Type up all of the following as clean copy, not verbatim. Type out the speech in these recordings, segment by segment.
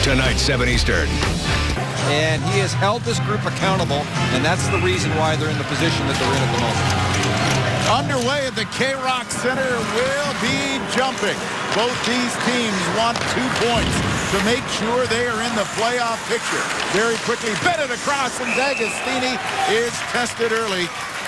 Tonight, 7 Eastern. And he has held this group accountable, and that's the reason why they're in the position that they're in at the moment. Underway at the K-Rock Center will be jumping. Both these teams want 2 points to make sure they are in the playoff picture. Very quickly, Bennett across, and D'Agostini is tested early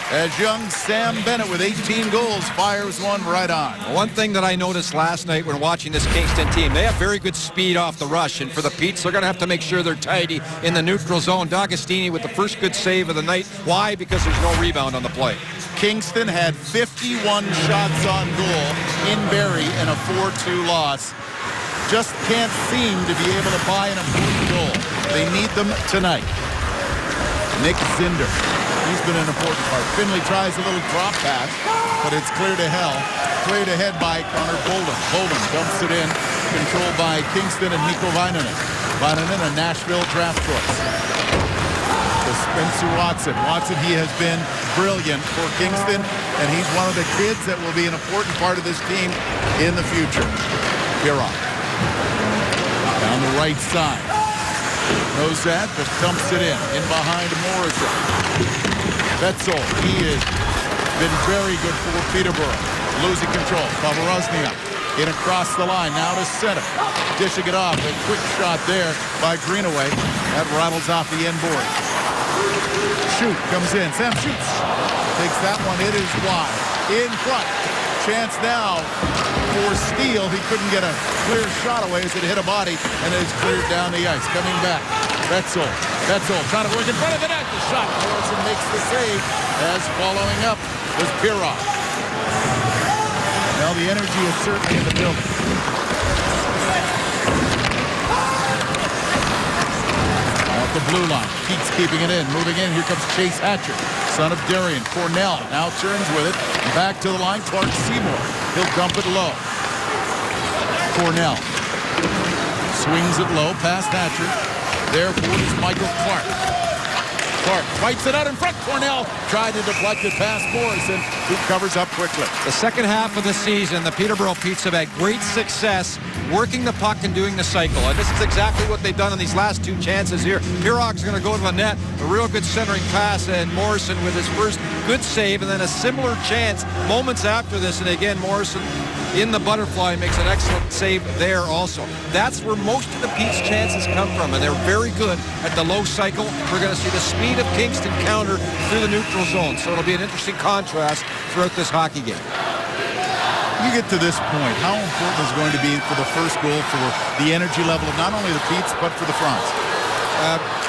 as young Sam Bennett with 18 goals fires one right on. One thing that I noticed last night when watching this Kingston team, they have very good speed off the rush, and for the Petes, they're going to have to make sure they're tidy in the neutral zone. D'Agostini with the first good save of the night. Why? Because there's no rebound on the play. Kingston had 51 shots on goal in Barrie in a 4-2 loss. Just can't seem to be able to buy an important goal. They need them tonight. Nick Zinder. He's been an important part. Finley tries a little drop pass, but it's cleared to hell. Cleared ahead by Connor Bolden. Bolden dumps it in, controlled by Kingston and Mikko Vainanen. Vainanen, a Nashville draft choice. To Spencer Watson. Watson, he has been brilliant for Kingston, and he's one of the kids that will be an important part of this team in the future. Pirog. Down the right side. Knows that, but dumps it in behind Morrison. Betzel, he has been very good for Peterborough. Losing control. Pavarozniak in across the line, now to center. Dishing it off, a quick shot there by Greenaway. That rattles off the end board. Shoot comes in, Sam shoots. Takes that one, it is wide. In front. Chance now for Steele. He couldn't get a clear shot away as it hit a body, and it's cleared down the ice. Coming back. Betzel trying to work in front of the net. The shot. Morrison makes the save as following up was Pirog. Well, the energy is certainly in the building. Off the blue line. Keats keeping it in. Moving in. Here comes Chase Hatcher, son of Darian. Cornell now turns with it. Back to the line. Clark Seymour. He'll dump it low. Cornell swings it low past Hatcher. Therefore, is Michael Clark. Clark fights it out in front. Cornell tried to deflect it past Morrison, who covers up quickly. The second half of the season, the Peterborough Petes have had great success working the puck and doing the cycle. And this is exactly what they've done in these last 2 chances here. Pirog's going to go to the net. A real good centering pass, and Morrison with his first good save, and then a similar chance moments after this. And again, Morrison in the butterfly makes an excellent save there also. That's where most of the Petes' chances come from, and they're very good at the low cycle. We're going to see the speed of Kingston counter through the neutral zone, so it'll be an interesting contrast throughout this hockey game. You get to this point, how important is it going to be for the first goal for the energy level of not only the Petes, but for the Fronts?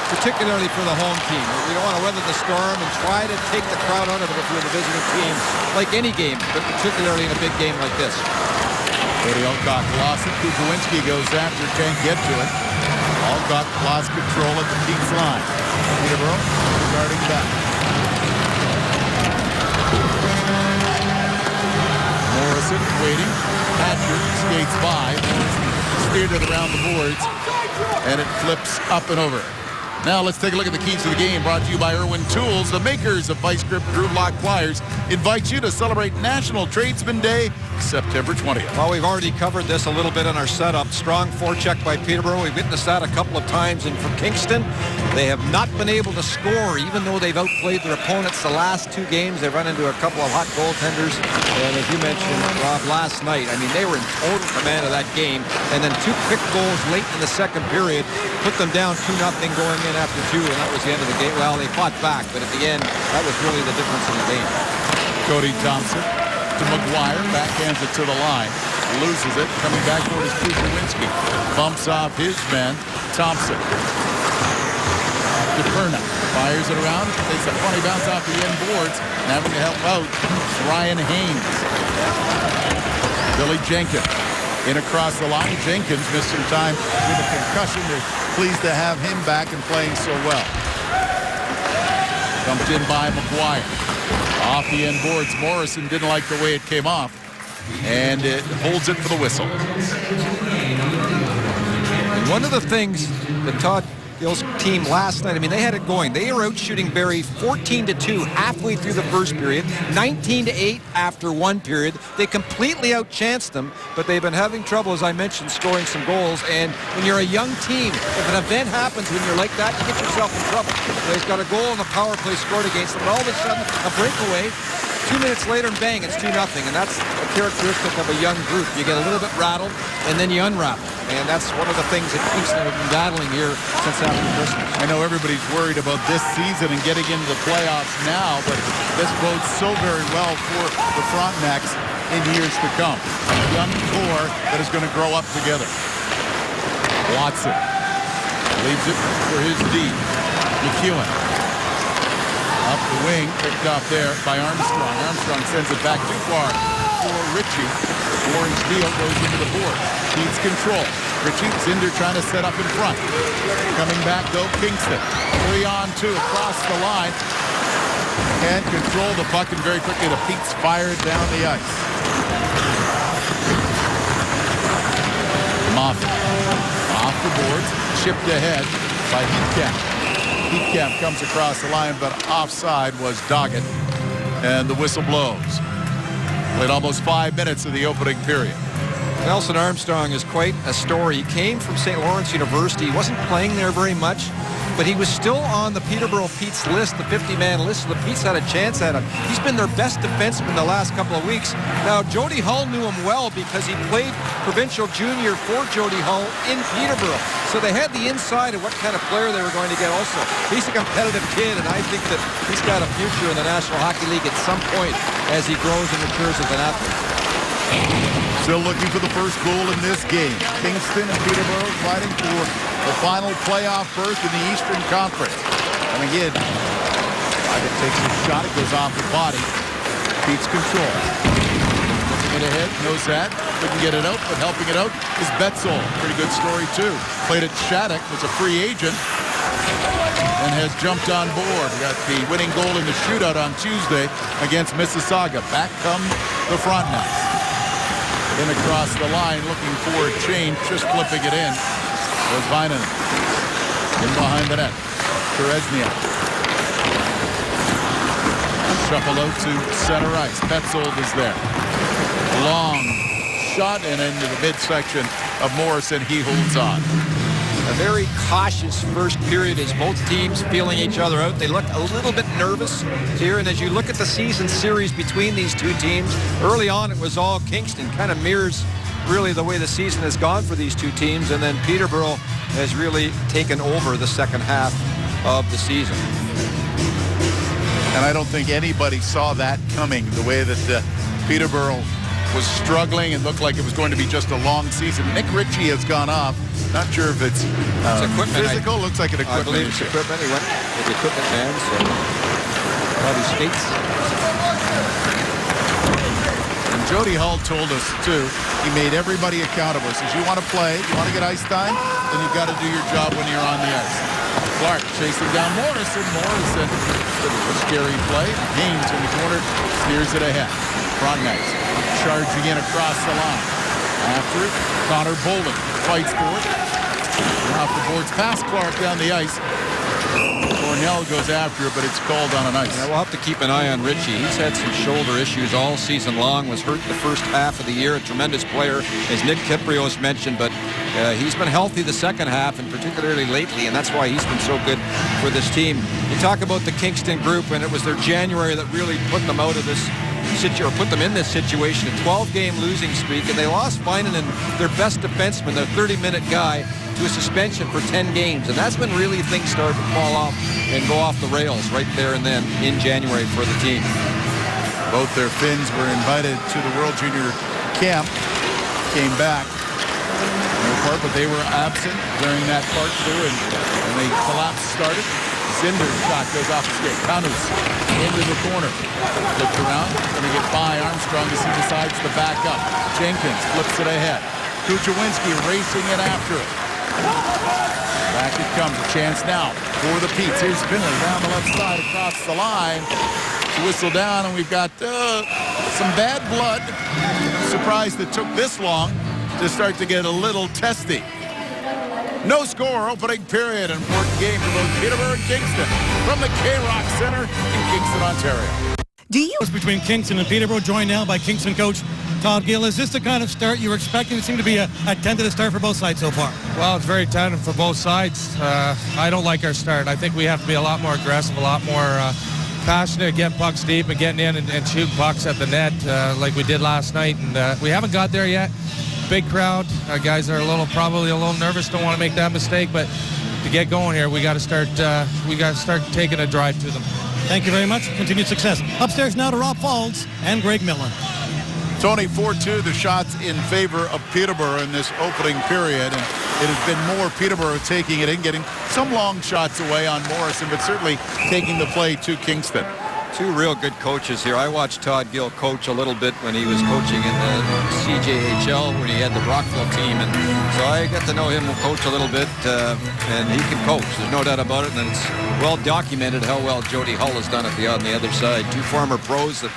Particularly for the home team. We don't want to weather the storm and try to take the crowd out of it if you're the visiting team, like any game, but particularly in a big game like this. Cody Alcock lost it. Kukuwinski goes after, can't get to it. Alcock lost control at the Petes line. Peterborough starting back. Morrison waiting. Hatcher skates by. Speared it around the boards, and it flips up and over. Now let's take a look at the keys to the game, brought to you by Irwin Tools. The makers of Vice Grip Groove Lock Pliers invite you to celebrate National Tradesman Day, September 20th. Well, we've already covered this a little bit in our setup. Strong forecheck by Peterborough. We've witnessed that a couple of times. And for Kingston, they have not been able to score, even though they've outplayed their opponents the last 2 games. They've run into a couple of hot goaltenders. And as you mentioned, Rob, last night, I mean, they were in total command of that game. And then 2 quick goals late in the second period put them down 2-0 going in after 2, and that was the end of the game. Well, they fought back, but at the end, that was really the difference in the game. Cody Thompson to McGuire, backhands it to the line, loses it, coming back toward his Kukuwinski, bumps off his man, Thompson. DePerna fires it around, takes a funny bounce off the end boards, and having to help out Ryan Haynes. Billy Jenkins in across the line. Jenkins missed some time with a concussion. They're pleased to have him back and playing so well. Dumped in by McGuire. Off the end boards. Morrison didn't like the way it came off, and it holds it for the whistle. And one of the things that Todd Gill's team last night, I mean, they had it going. They were out shooting Barrie 14-2 halfway through the first period, 19-8 after one period. They completely outchanced them, but they've been having trouble, as I mentioned, scoring some goals. And when you're a young team, if an event happens when you're like that, you get yourself in trouble. So he's got a goal on the power play scored against them, and all of a sudden, a breakaway. 2 minutes later, and bang, it's 2-0. And that's a characteristic of a young group. You get a little bit rattled, and then you unravel. And that's one of the things that Kingston have been battling here since after Christmas. I know everybody's worried about this season and getting into the playoffs now, but this bodes so very well for the Frontenacs in years to come. A young core that is going to grow up together. Watson leaves it for his D. McEwen. Up the wing, picked off there by Armstrong. Armstrong sends it back too far for Ritchie. Orange Deal goes into the board. Keeps control. Ritchie, Zinder trying to set up in front. Coming back, though, Kingston. 3-on-2 across the line. And control the puck, and very quickly the Pete's fired down the ice. Moffat off the boards, chipped ahead by Heathcamp. Heathcamp comes across the line, but offside was Doggett, and the whistle blows. Played almost 5 minutes of the opening period. Nelson Armstrong is quite a story. He came from St. Lawrence University. He wasn't playing there very much, but he was still on the Peterborough Pete's list, the 50-man list, so the Pete's had a chance at him. He's been their best defenseman the last couple of weeks. Now, Jody Hull knew him well because he played provincial junior for Jody Hull in Peterborough. So they had the inside of what kind of player they were going to get also. He's a competitive kid, and I think that he's got a future in the National Hockey League at some point as he grows and matures as an athlete. Still looking for the first goal in this game. Kingston and Peterborough fighting for the final playoff berth in the Eastern Conference. And again, Doggett takes a shot. It goes off the body. Pete's control. Looking ahead, knows that. Couldn't get it out, but helping it out is Betzel. Pretty good story, too. Played at Shattuck, was a free agent, and has jumped on board. We got the winning goal in the shootout on Tuesday against Mississauga. Back come the Frontenacs. In across the line, looking for a change, just flipping it in. Was Vinen. In behind the net. Terezniak. Shuffle out to center ice. Petzold is there. Long shot and into the midsection of Morrison. He holds on. A very cautious first period as both teams feeling each other out. They look a little bit nervous here, and as you look at the season series between these two teams, early on it was all Kingston. Kind of mirrors really the way the season has gone for these two teams, and then Peterborough has really taken over the second half of the season. And I don't think anybody saw that coming, the way that Peterborough was struggling and looked like it was going to be just a long season. Nick Ritchie has gone off. Not sure if it's equipment. Physical. Looks like an equipment. I believe it's equipment. He went with the equipment man, so probably skates. And Jody Hull told us, too, he made everybody accountable. He says, you want to play, you want to get ice time, then you've got to do your job when you're on the ice. Clark chasing down Morrison. Morrison, a scary play. Haynes in the corner, steers it ahead. Frontenacs charging in across the line. After it, Connor Bolden fights for it. Off the boards, past Clark down the ice. Cornell goes after it, but it's called on an ice. Yeah, we'll have to keep an eye on Ritchie. He's had some shoulder issues all season long, was hurt the first half of the year. A tremendous player, as Nick Kiprios mentioned, but he's been healthy the second half, and particularly lately, and that's why he's been so good for this team. You talk about the Kingston group, and it was their January that really put them out of this or put them in this situation, a 12-game losing streak, and they lost Vinen and their best defenseman, their 30-minute guy, to a suspension for 10 games. And that's when really things started to fall off and go off the rails right there and then in January for the team. Both their Finns were invited to the World Junior Camp, came back. No part, but they were absent during that part too, and the collapse started. Zinder's shot goes off the skate. Kanus into the corner. Flipped around. Going to get by Armstrong as he decides to back up. Jenkins flips it ahead. Kuchawinski racing it after it. Back it comes. A chance now for the Petes. Here's Finley down the left side across the line. Whistle down, and we've got some bad blood. I'm surprised it took this long to start to get a little testy. No score, opening period. An important game for both Peterborough and Kingston from the K-Rock Centre in Kingston, Ontario. Between Kingston and Peterborough, joined now by Kingston coach Todd Gill. Is this the kind of start you were expecting? It seemed to be a tentative start for both sides so far. Well, it's very tentative for both sides. I don't like our start. I think we have to be a lot more aggressive, a lot more passionate, getting pucks deep and getting in and shooting pucks at the net like we did last night. And we haven't got there yet. Big crowd. Our guys are probably a little nervous. Don't want to make that mistake, but to get going here, we got to start. We got to start taking a drive to them. Thank you very much. Continued success. Upstairs now to Rob Falls and Greg Millen. Tony, 4-2, the shots in favor of Peterborough in this opening period. And it has been more Peterborough taking it in, getting some long shots away on Morrison, but certainly taking the play to Kingston. Two real good coaches here. I watched Todd Gill coach a little bit when he was coaching in the CJHL when he had the Brockville team, and so I got to know him coach a little bit, and he can coach. There's no doubt about it, and it's well documented how well Jody Hull has done it on the other side. Two former pros that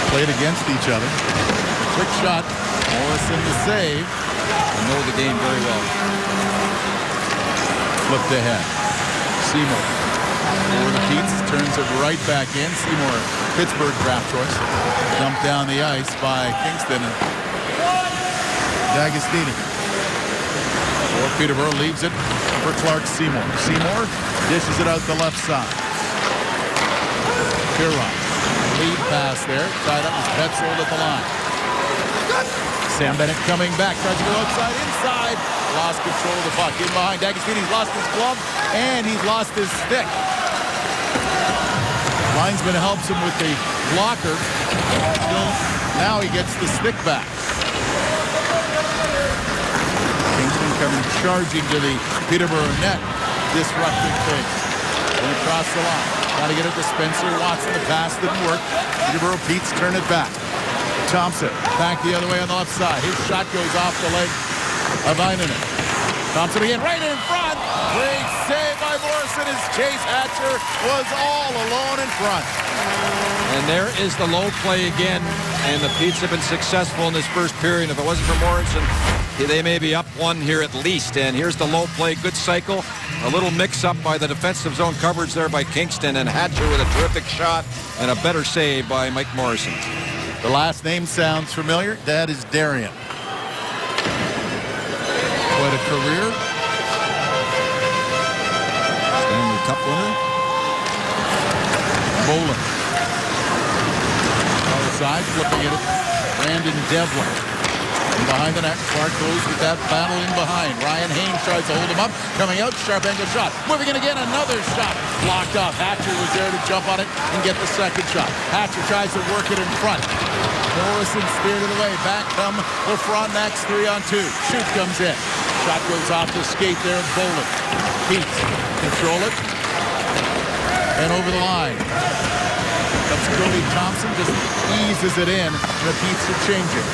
played against each other. Quick shot. Morrison to save. They know the game very well. Flipped ahead. Seymour. For the Petes, turns it right back in. Seymour, Pittsburgh draft choice. Dumped down the ice by Kingston. D'Agostini. Or Peterborough leaves it for Clark Seymour. Seymour dishes it out the left side. Piron. Lead pass there. Tied up with Petzold at the line. Sam Bennett coming back. Tries to go outside, inside. Lost control of the puck. In behind. D'Agostini's lost his glove, and he's lost his stick. Linesman helps him with the blocker. Now he gets the stick back. Kingston coming charging to the Peterborough net, disrupting things. And across the line. Got to get it to Spencer Watson. The pass didn't work. Peterborough Petes turn it back. Thompson back the other way on the left side. His shot goes off the leg of Einanen. Thompson again right in front. Great save by Morrison as Chase Hatcher was all alone in front. And there is the low play again, and the Petes have been successful in this first period. If it wasn't for Morrison, they may be up one here at least. And here's the low play, good cycle. A little mix-up by the defensive zone coverage there by Kingston, and Hatcher with a terrific shot and a better save by Mike Morrison. The last name sounds familiar. That is Darian. Quite a career. Stanley Cup winner. Bolin. Outside, flipping it. Brandon Devlin. And behind the net, Clark goes with that battle in behind. Ryan Haynes tries to hold him up. Coming out, sharp angle shot. Moving in again, another shot. Blocked off. Hatcher was there to jump on it and get the second shot. Hatcher tries to work it in front. Morrison steered it away. Back come the Frontenacs 3-on-2. Shoot comes in. Shot goes off the skate there of Bolin. Petes control it. And over the line. That's Cody Thompson, just eases it in. And the Petes are changing.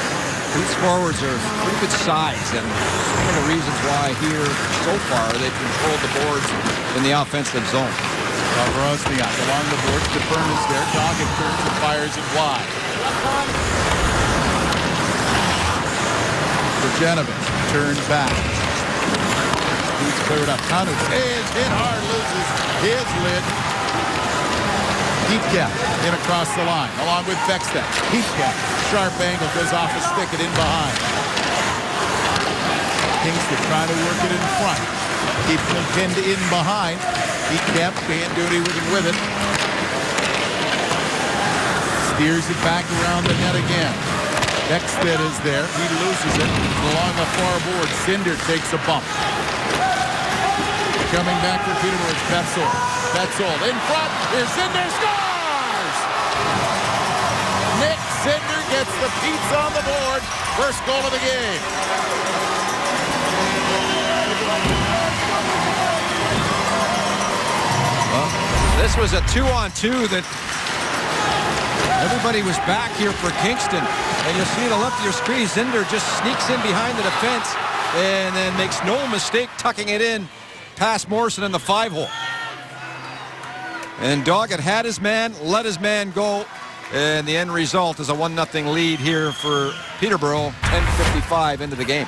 These forwards are pretty good size, and one of the reasons why here so far they've controlled the boards in the offensive zone. Rosniak along the boards. DeFern is there. Doggett turns and fires it wide. Virgenovich turns back. He's cleared up. Hunter is hit hard, loses his lid. Heathcap in across the line, along with Beckstead. Heathcap, sharp angle, goes off a stick and in behind. Kingston trying to work it in front. Keeping them pinned in behind. Heathcap can't do anything with it. Steers it back around the net again. Beckstead is there. He loses it along the far board. Cinder takes a bump. Coming back for Peterborough, it's Petzold. Petzold in front. Here's Cinder, scores! Nick Cinder gets the Petes on the board. First goal of the game. Well, this was a 2-on-2 that everybody was back here for Kingston. And you'll see to the left of your screen, Zinder just sneaks in behind the defense and then makes no mistake tucking it in past Morrison in the 5-hole. And Doggett had his man, let his man go, and the end result is a 1-0 lead here for Peterborough, 10:55 into the game.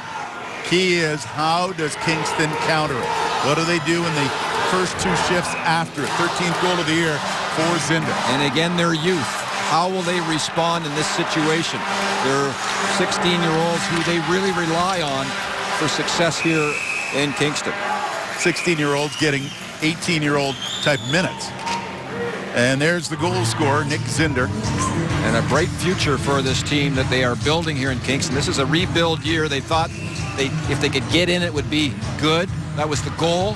key is, how does Kingston counter it? What do they do in the first two shifts after it? 13th goal of the year for Zinder. And again, their youth. How will they respond in this situation? They're 16-year-olds who they really rely on for success here in Kingston. 16-year-olds getting 18-year-old type minutes. And there's the goal scorer, Nick Zinder. And a bright future for this team that they are building here in Kingston. This is a rebuild year. They thought if they could get in, it would be good. That was the goal.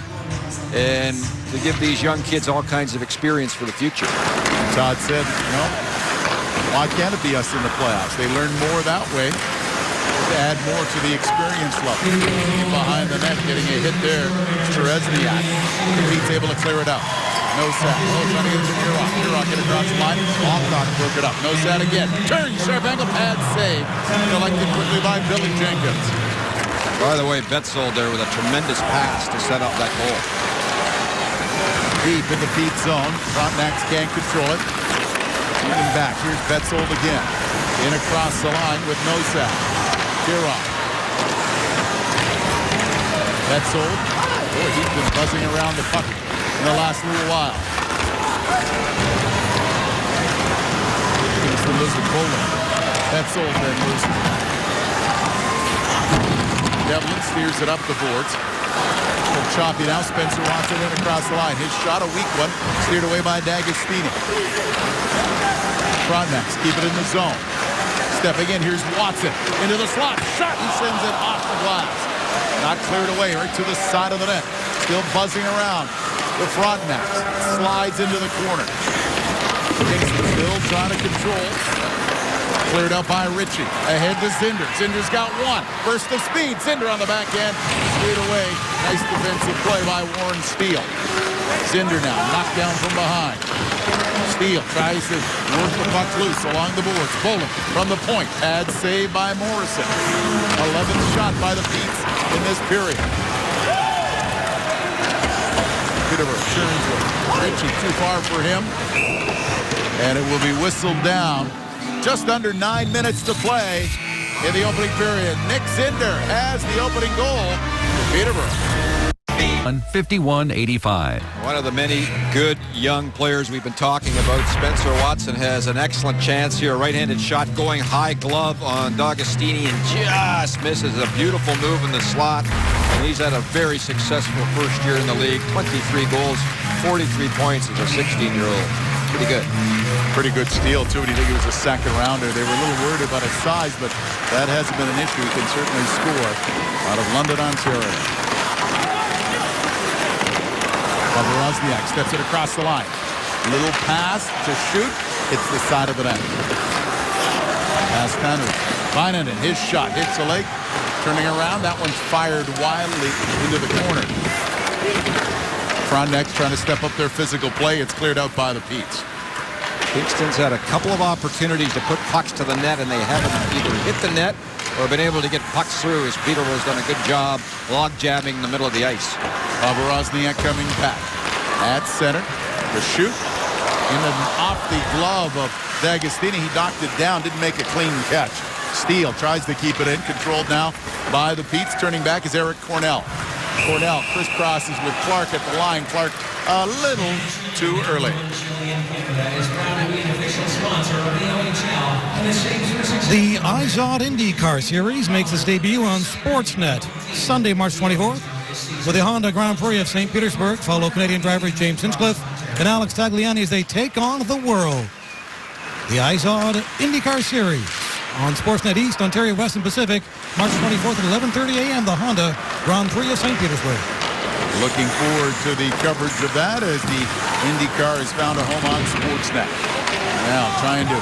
And to give these young kids all kinds of experience for the future. Todd said, why can't it be us in the playoffs? They learn more that way to add more to the experience level. Behind the net, getting a hit there. Terezniak. Pete's able to clear it out. No sack. Trying to get it to Pirog. Pirog get across the line. Alcock broke it up. No sack again. Turn. Sharp angle pad save. Collected quickly by Billy Jenkins. By the way, Betzold there with a tremendous pass to set up that goal. Deep in the Pete zone. Frontenacs can't control it. Turning back. Here's Betzold again. In across the line with no sack. Pirog. Betzold. Boy, he's been buzzing around the puck in the last little while. Kingston losing Poland. Betzold then losing. Devlin steers it up the boards. Choppy now. Spencer Watson in across the line. His shot, a weak one, steered away by D'Agostini. Frontenacs keep it in the zone. Stepping in, here's Watson into the slot. Shot, he sends it off the glass. Not cleared away, right to the side of the net. Still buzzing around. The Frontenacs slides into the corner. Kingston still trying to control. Cleared up by Ritchie. Ahead to Zinder. Zinder's got one. Burst of speed. Zinder on the backhand. Straight away. Nice defensive play by Warren Steele. Zinder now knocked down from behind. Steele tries to work the puck loose along the boards. Poland from the point. Pad save by Morrison. 11th shot by the Petes in this period. Peterborough turns with Ritchie too far for him. And it will be whistled down. Just under 9 minutes to play in the opening period. Nick Zinder has the opening goal for Peterborough. 51-85. One of the many good young players we've been talking about. Spencer Watson has an excellent chance here. Right-handed shot going high glove on D'Agostini and just misses. A beautiful move in the slot. And he's had a very successful first year in the league. 23 goals, 43 points as a 16-year-old. Pretty good. Pretty good steal, too. And you think he was a second rounder. They were a little worried about his size, but that hasn't been an issue. He can certainly score out of London, Ontario. Borozniak steps it across the line. Little pass to shoot. Hits the side of the net. Pass Tanner. Finan, his shot hits the leg. Turning around. That one's fired wildly into the corner. Frontenacs trying to step up their physical play. It's cleared out by the Petes. Kingston's had a couple of opportunities to put pucks to the net, and they haven't either hit the net or been able to get pucks through, as Peterborough's done a good job log jamming the middle of the ice. Borozniak coming back at center. The shoot in and off the glove of D'Agostini. He knocked it down, didn't make a clean catch. Steele tries to keep it in, controlled now by the Petes. Turning back is Eric Cornell. Cornell crisscrosses with Clark at the line. Clark a little too early. The IZOD IndyCar Series makes its debut on Sportsnet Sunday, March 24th. With the Honda Grand Prix of St. Petersburg, follow Canadian drivers James Hinchcliffe and Alex Tagliani as they take on the world. The IZOD IndyCar Series on Sportsnet East, Ontario, West, and Pacific, March 24th at 11:30 a.m. The Honda Grand Prix of St. Petersburg. Looking forward to the coverage of that as the IndyCar has found a home on Sportsnet. Now trying to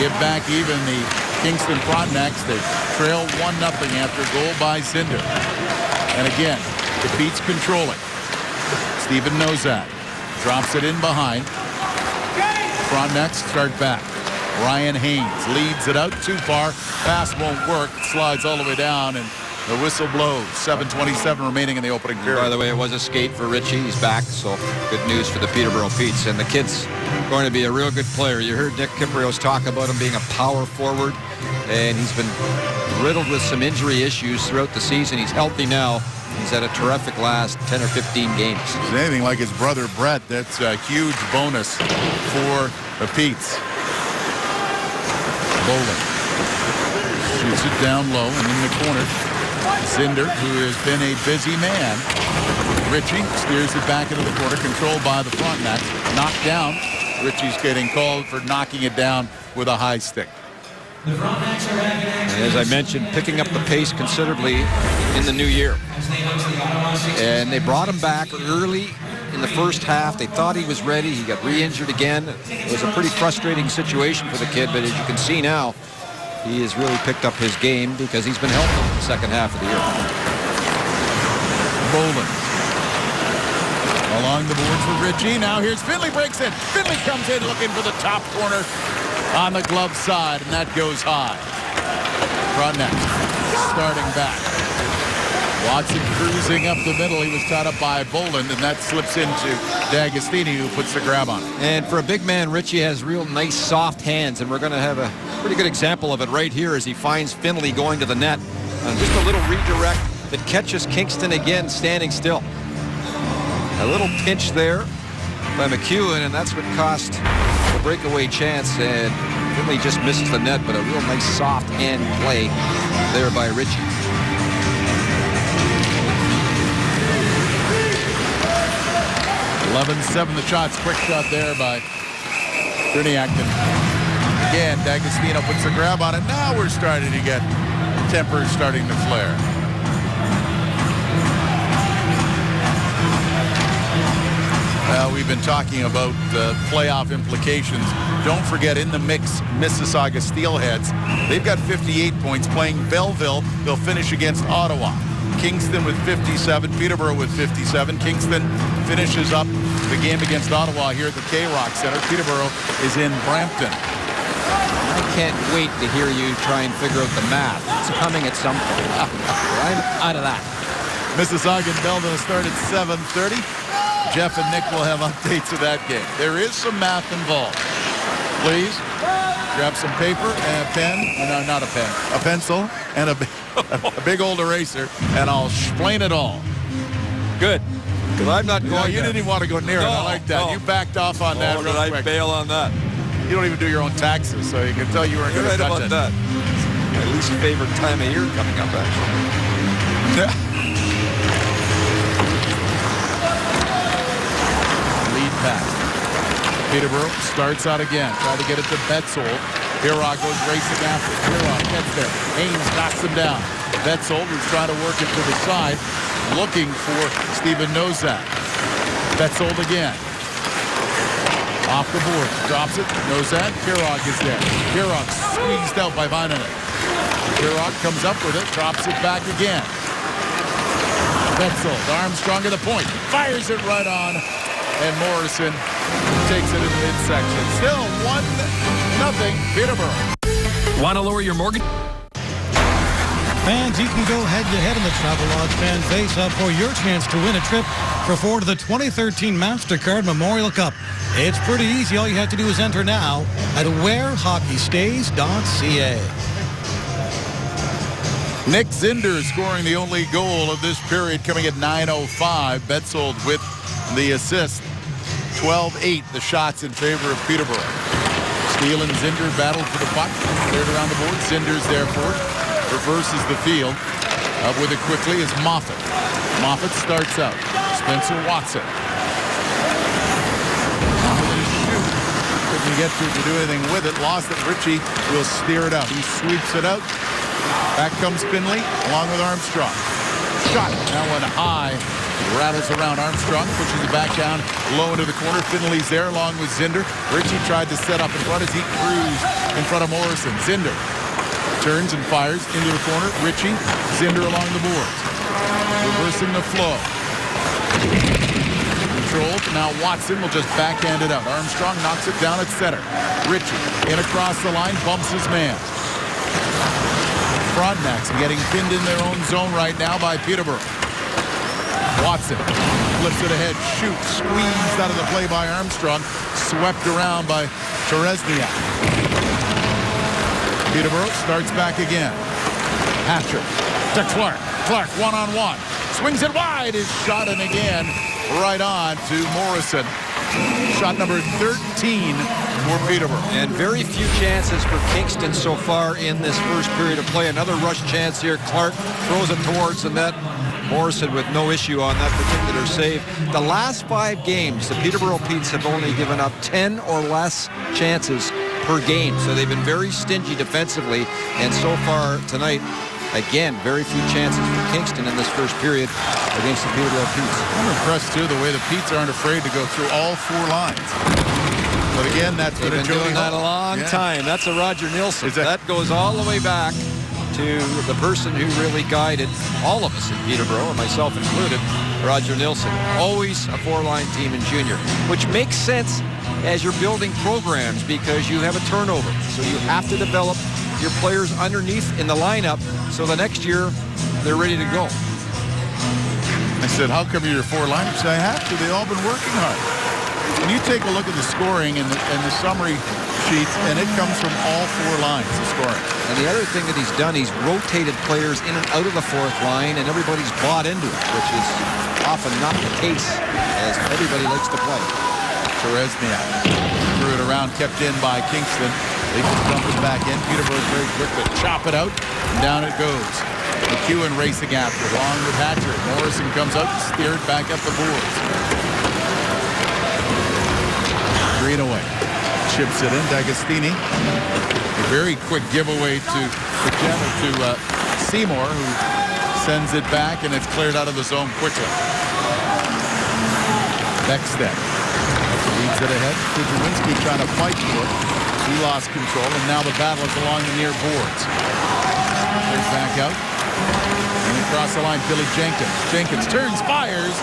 get back even the Kingston Frontenacs. They trail 1-0 after a goal by Zinder. And again, the Petes controlling. Steven Nozak drops it in behind. Frontenacs start back. Ryan Haynes leads it out too far. Pass won't work. Slides all the way down, and the whistle blows. 7:27 remaining in the opening period. By the way, it was a skate for Ritchie. He's back, so good news for the Peterborough Petes. And the kid's going to be a real good player. You heard Nick Kiprios talk about him being a power forward. and he's been riddled with some injury issues throughout the season. He's healthy now. He's had a terrific last 10 or 15 games. If he's anything like his brother Brett, that's a huge bonus for the Petes. Bowling shoots it down low and in the corner. Zinder, who has been a busy man. Ritchie steers it back into the corner, controlled by the Frontenacs. Knocked down. Ritchie's getting called for knocking it down with a high stick. And as I mentioned, picking up the pace considerably in the new year. And they brought him back early in the first half. They thought he was ready. He got re-injured again. It was a pretty frustrating situation for the kid, but as you can see now, he has really picked up his game because he's been healthy in the second half of the year. Boland along the boards for Ritchie. Now here's Finley, breaks in. Finley comes in looking for the top corner on the glove side, and that goes high. Frontenacs starting back. Watson cruising up the middle. He was tied up by Boland, and that slips into D'Agostini, who puts the grab on it. And for a big man, Ritchie has real nice soft hands, and we're going to have a pretty good example of it right here as he finds Finley going to the net. And just a little redirect that catches Kingston again standing still. A little pinch there by McEwen, and that's what cost the breakaway chance. And Finley just misses the net, but a real nice soft hand play there by Ritchie. 11-7 the shots. Quick shot there by Frontenacs. Again, D'Agostino puts the grab on it. Now we're starting to get tempers starting to flare. Well, we've been talking about the playoff implications. Don't forget, in the mix, Mississauga Steelheads. They've got 58 points playing Belleville. They'll finish against Ottawa. Kingston with 57, Peterborough with 57. Kingston finishes up the game against Ottawa here at the K-Rock Center. Peterborough is in Brampton. I can't wait to hear you try and figure out the math. It's coming at some point. I'm out of that. Mississauga and Belleville start at 7:30. Jeff and Nick will have updates of that game. There is some math involved. Please grab some paper and a pen. No, not a pen. A pencil and a big old eraser, and I'll explain it all. Good. Because I'm not going No, you there. didn't even want to go near it. I like that. No. You backed off on that real quick. I bail on that? You don't even do your own taxes, so you can tell you weren't going to Right touch about it. that. My least favorite time of year coming up, actually. Lead pass. Peterborough starts out again. Try to get it to Betzold. Pirog goes racing after. Pirog gets there. Haynes knocks him down. Betzold was trying to work it to the side, looking for Steven Nozak. Betzold again. Off the board. Drops it. Nozak. Pirog is there. Pirog squeezed out by Vainen. Pirog comes up with it. Drops it back again. Betzold. Armstrong at the point. Fires it right on. And Morrison takes it in the midsection. Still 1-0 Peterborough. Want to lower your mortgage? Fans, you can go head-to-head in the Travelodge Fan Face-Up for your chance to win a trip for 4 to the 2013 MasterCard Memorial Cup. It's pretty easy. All you have to do is enter now at wherehockeystays.ca. Nick Zinder scoring the only goal of this period, coming at 9:05. Betzold with the assist. 12-8 the shots in favor of Peterborough. Steele and Zinder battle for the puck. Cleared around the board. Zinder's there for it. Reverses the field. Up with it quickly is Moffat. Moffat starts out. Spencer Watson. Moffat is shoot. Couldn't get to do anything with it. Lost it. Ritchie will steer it out. He sweeps it out. Back comes Finley along with Armstrong. Shot. That one high. Rattles around. Armstrong pushes it back down low into the corner. Finley's there along with Zinder. Ritchie tried to set up in front as he cruised in front of Morrison. Zinder turns and fires into the corner. Ritchie, Zinder along the boards. Reversing the flow. Controlled. Now Watson will just backhand it out. Armstrong knocks it down at center. Ritchie in across the line. Bumps his man. Frontenacs getting pinned in their own zone right now by Peterborough. Watson flips it ahead. Shoots. Squeezed out of the play by Armstrong. Swept around by Terezniak. Peterborough starts back again. Hatcher to Clark. Clark one-on-one. Swings it wide. His shot in again. Right on to Morrison. Shot number 13 for Peterborough. And very few chances for Kingston so far in this first period of play. Another rush chance here. Clark throws it towards the net. Morrison with no issue on that particular save. The last 5 games, the Peterborough Petes have only given up 10 or less chances per game. So they've been very stingy defensively. And so far tonight, again, very few chances for Kingston in this first period against the Peterborough Petes. I'm impressed, too, the way the Petes aren't afraid to go through all 4 lines. But again, that's They've been doing that a long time. That's a Roger Nilsson. That goes all the way back to the person who really guided all of us in Peterborough, and myself included, Roger Nilsson. Always a 4-line team in junior, which makes sense as you're building programs because you have a turnover. So you have to develop your players underneath in the lineup so the next year they're ready to go. I said, how come you're 4 liners? I have to. They've all been working hard. And you take a look at the scoring and the summary sheets, and it comes from all 4 lines of scoring. And the other thing that he's done, he's rotated players in and out of the 4th line, and everybody's bought into it, which is often not the case as everybody likes to play. Terezniak threw it around, kept in by Kingston. They just dump it back in. Peterborough very quick to chop it out, and down it goes. McEwen racing after, along with Hatcher. Morrison comes out and steered back up the boards. Greenaway chips it in. D'Agostini. A very quick giveaway to Seymour, who sends it back, and it's cleared out of the zone quickly. Beckstead leads it ahead. Kudrwinski trying to fight for it. He lost control, and now the battle is along the near boards. Clears back out. And across the line, Billy Jenkins. Jenkins turns, fires,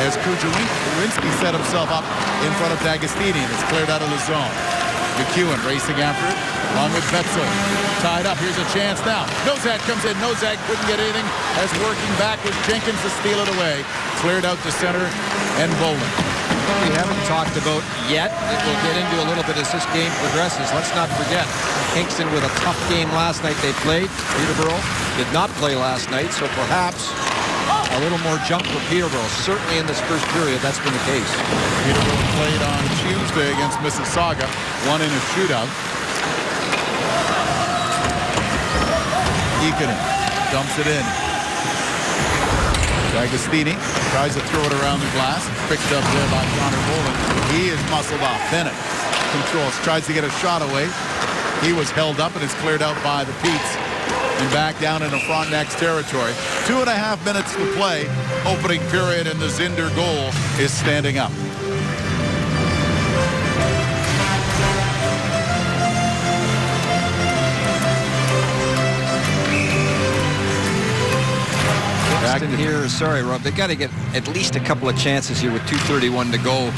as Kudrwinski set himself up in front of D'Agostini, and it's cleared out of the zone. McEwen racing after it, along with Betzel. Tied up, here's a chance now. Nozak comes in, Nozak couldn't get anything, as working back with Jenkins to steal it away. Cleared out to center, and Bowling. We haven't talked about yet, that we'll get into a little bit as this game progresses. Let's not forget, Kingston with a tough game last night they played. Peterborough did not play last night, so perhaps a little more jump for Peterborough. Certainly in this first period, that's been the case. Peterborough played on Tuesday against Mississauga, won in a shootout. Ikonen dumps it in. D'Agostini tries to throw it around the glass. Picked up there by Connor Boland. He is muscled off. Bennett controls, tries to get a shot away. He was held up, and it's cleared out by the Petes. And back down into Frontenacs territory. 2.5 minutes to play. Opening period, and the Zinder goal is standing up. Kingston here, sorry Rob, they've got to get at least a couple of chances here with 2:31 to go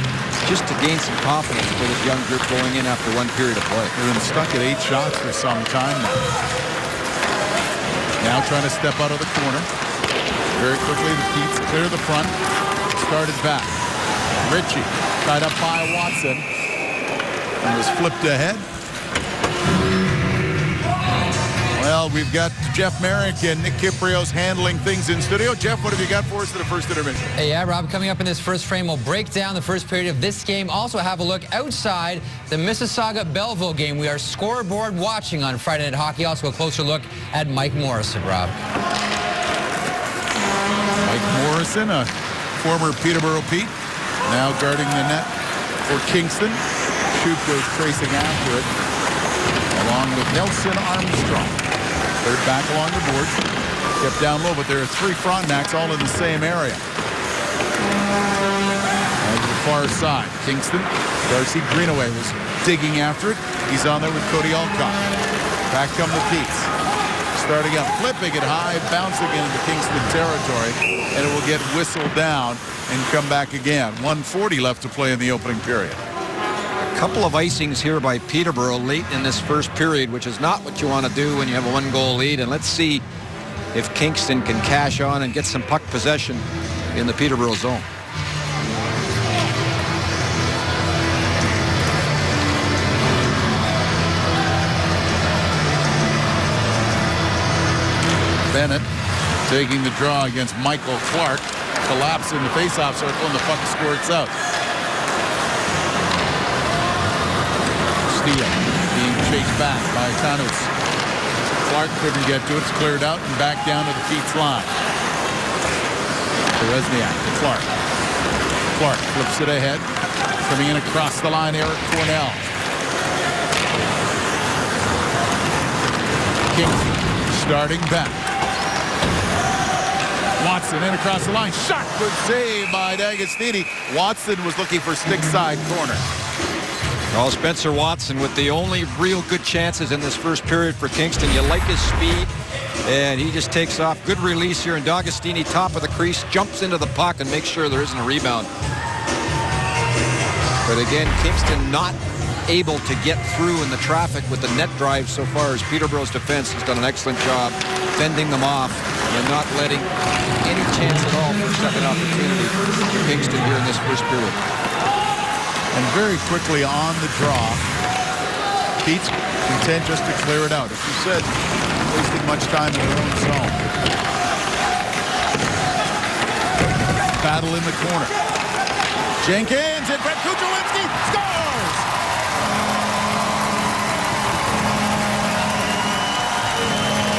just to gain some confidence for this young group going in after 1 period of play. They've been stuck at 8 shots for some time now. Now trying to step out of the corner. Very quickly, the Petes clear the front. Started back. Ritchie tied up by Watson and was flipped ahead. Well, we've got Jeff Merrick and Nick Kiprios handling things in studio. Jeff, what have you got for us for the first intermission? Hey, yeah, Rob, coming up in this first frame, we'll break down the first period of this game. Also have a look outside the Mississauga-Belleville game. We are scoreboard watching on Friday Night Hockey. Also a closer look at Mike Morrison, Rob. Mike Morrison, a former Peterborough Pete, now guarding the net for Kingston. Shoop goes tracing after it, along with Nelson Armstrong. Third back along the board. Kept down low, but there are 3 Frontenacs all in the same area. On to the far side, Kingston. Darcy Greenaway was digging after it. He's on there with Cody Alcott. Back come the Petes. Starting up, flipping it high, bouncing into Kingston territory, and it will get whistled down and come back again. 1:40 left to play in the opening period. Couple of icings here by Peterborough late in this first period, which is not what you want to do when you have a 1-goal lead. And let's see if Kingston can cash on and get some puck possession in the Peterborough zone. Bennett taking the draw against Michael Clark. Collapse in the faceoff circle and the puck squirts out. Steele being chased back by Tanus. Clark couldn't get to it. It's cleared out and back down to the Pete's line. Resniak to Clark. Clark flips it ahead. Coming in across the line, Eric Cornell. Kingston starting back. Watson in across the line. Shot, good save by D'Agostini. Watson was looking for stick side corner. Well, Spencer Watson with the only real good chances in this first period for Kingston. You like his speed, and he just takes off. Good release here, and D'Agostini, top of the crease, jumps into the puck and makes sure there isn't a rebound. But again, Kingston not able to get through in the traffic with the net drive so far, as Peterborough's defense has done an excellent job fending them off and not letting any chance at all for a second opportunity for Kingston here in this first period. And very quickly on the draw, Pete's content just to clear it out. As you said, wasting much time in their own zone. Battle in the corner. Jenkins and Brett Kuchowinski scores!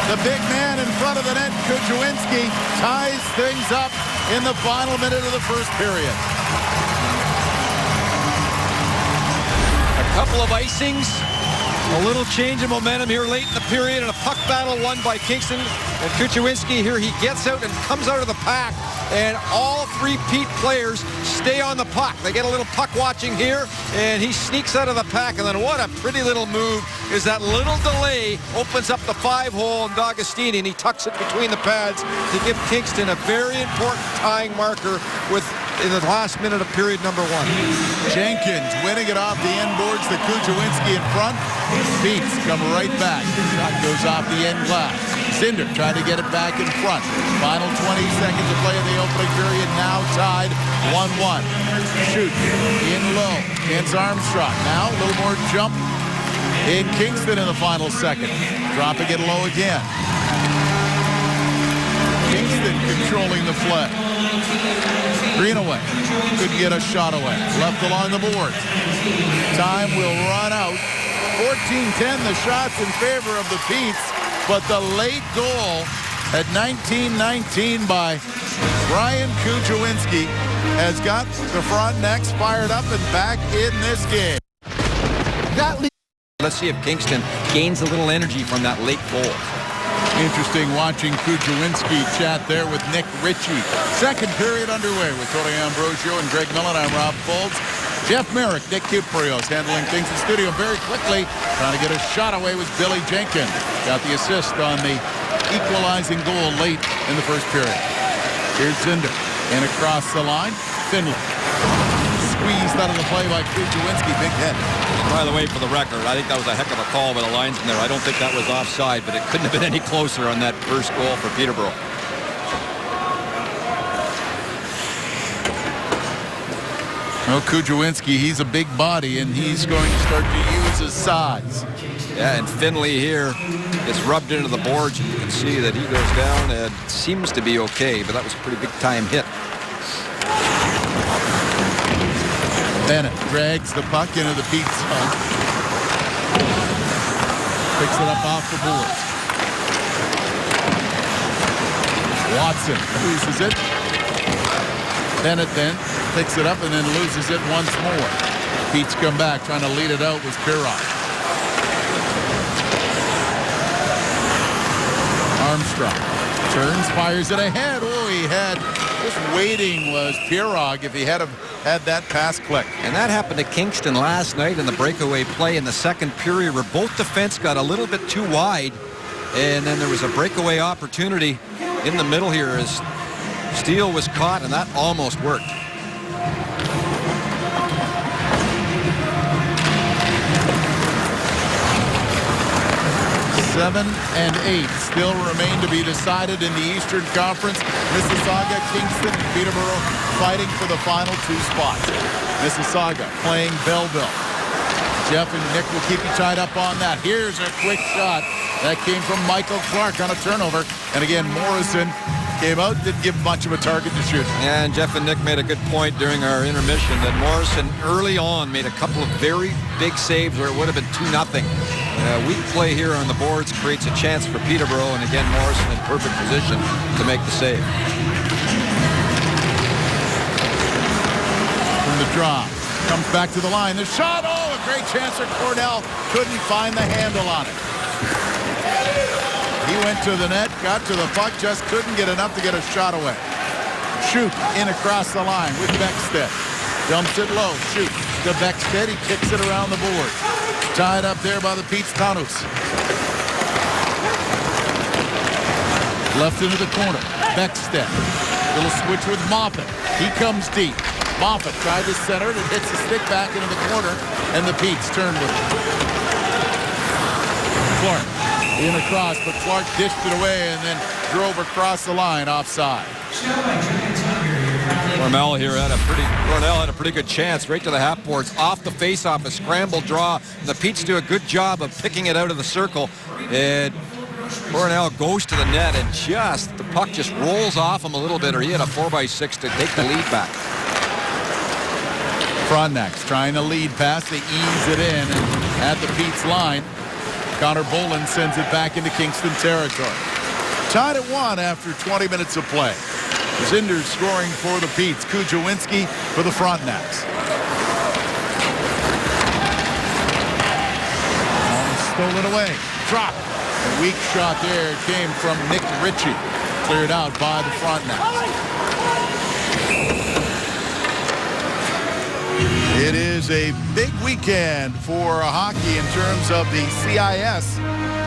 The big man in front of the net, Kuchowinski, ties things up in the final minute of the first period. A couple of icings, a little change of momentum here late in the period, and a puck battle won by Kingston. And Kuchowinski here, he gets out and comes out of the pack, and all three Pete players stay on the puck. They get a little puck watching here, and he sneaks out of the pack, and then what a pretty little move is that little delay opens up the 5-hole in D'Agostini, and he tucks it between the pads to give Kingston a very important tying marker in the last minute of period number 1. Jenkins winning it off the end boards to Kuchowinski in front. Pete's come right back. Shot goes off the end glass. Zinder tried to get it back in front. Final 20 seconds to play in the opening period. Now tied 1-1. Shoot in low. Against Armstrong. Now a little more jump in Kingston in the final second. Dropping it low again. Kingston controlling the play. Greenaway couldn't get a shot away. Left along the boards. Time will run out. 14-10, the shots in favor of the Petes, but the late goal at 19-19 by Brian Kuchowinski has got the Frontenacs fired up and back in this game. Let's see if Kingston gains a little energy from that late goal. Interesting watching Kuchowinski chat there with Nick Ritchie. Second period underway with Tony Ambrosio and Greg Millen. I'm Rob Folds. Jeff Merrick, Nick Cuprios handling things in studio very quickly. Trying to get a shot away was Billy Jenkins. Got the assist on the equalizing goal late in the first period. Here's Zinder. And across the line, Finley. Squeezed out of the play by Kuchowinski. Big hit. By the way, for the record, I think that was a heck of a call by the linesman there. I don't think that was offside, but it couldn't have been any closer on that first goal for Peterborough. Well, Kuchowinski, he's a big body, and he's going to start to use his size. Yeah, and Finley here gets rubbed into the boards, and you can see that he goes down and seems to be okay, but that was a pretty big-time hit. Bennett drags the puck into the Pete's zone. Picks it up off the boards. Watson loses it. Bennett then picks it up and then loses it once more. Pete's come back, trying to lead it out with Pirog. Armstrong turns, fires it ahead. Oh, he had just waiting was Pirog if he had that pass click. And that happened to Kingston last night in the breakaway play in the second period, where both defense got a little bit too wide, and then there was a breakaway opportunity in the middle here as Steele was caught, and that almost worked. 7 and 8 still remain to be decided in the Eastern Conference. Mississauga, Kingston, and Peterborough fighting for the final 2 spots. Mississauga playing Belleville. Jeff and Nick will keep you tied up on that. Here's a quick shot, That came from Michael Clark on a turnover. And again, Morrison came out, didn't give much of a target to shoot. And Jeff and Nick made a good point during our intermission that Morrison early on made a couple of very big saves where it would have been 2-0. Weak play here on the boards creates a chance for Peterborough, and again, Morrison in perfect position to make the save. From the draw, comes back to the line. The shot, oh, a great chance for Cornell. Couldn't find the handle on it. He went to the net, got to the puck, just couldn't get enough to get a shot away. Shoot in across the line with Beckstead. Dumps it low, shoot to Beckstead. He kicks it around the board. Tied up there by the Pete's Tanus. Left into the corner. Beckstead. Little switch with Moffat. He comes deep. Moffat tried to center it and hits the stick back into the corner, and the Pete's turn with it. Clark in across, but Clark dished it away and then drove across the line offside. Cornell had a pretty good chance right to the half boards off the face-off, a scramble draw. And the Pete's do a good job of picking it out of the circle. And Cornell goes to the net and the puck just rolls off him a little bit, or he had a 4x6 to take the lead back. Frontenacs trying the lead pass. They ease it in and at the Pete's line. Connor Boland sends it back into Kingston territory. Tied at 1 after 20 minutes of play. Zinders scoring for the Pete's. Kujawinski for the Frontenacs. Stole it away. Drop. A weak shot there came from Nick Ritchie. Cleared out by the Frontenacs. It is a big weekend for hockey in terms of the CIS.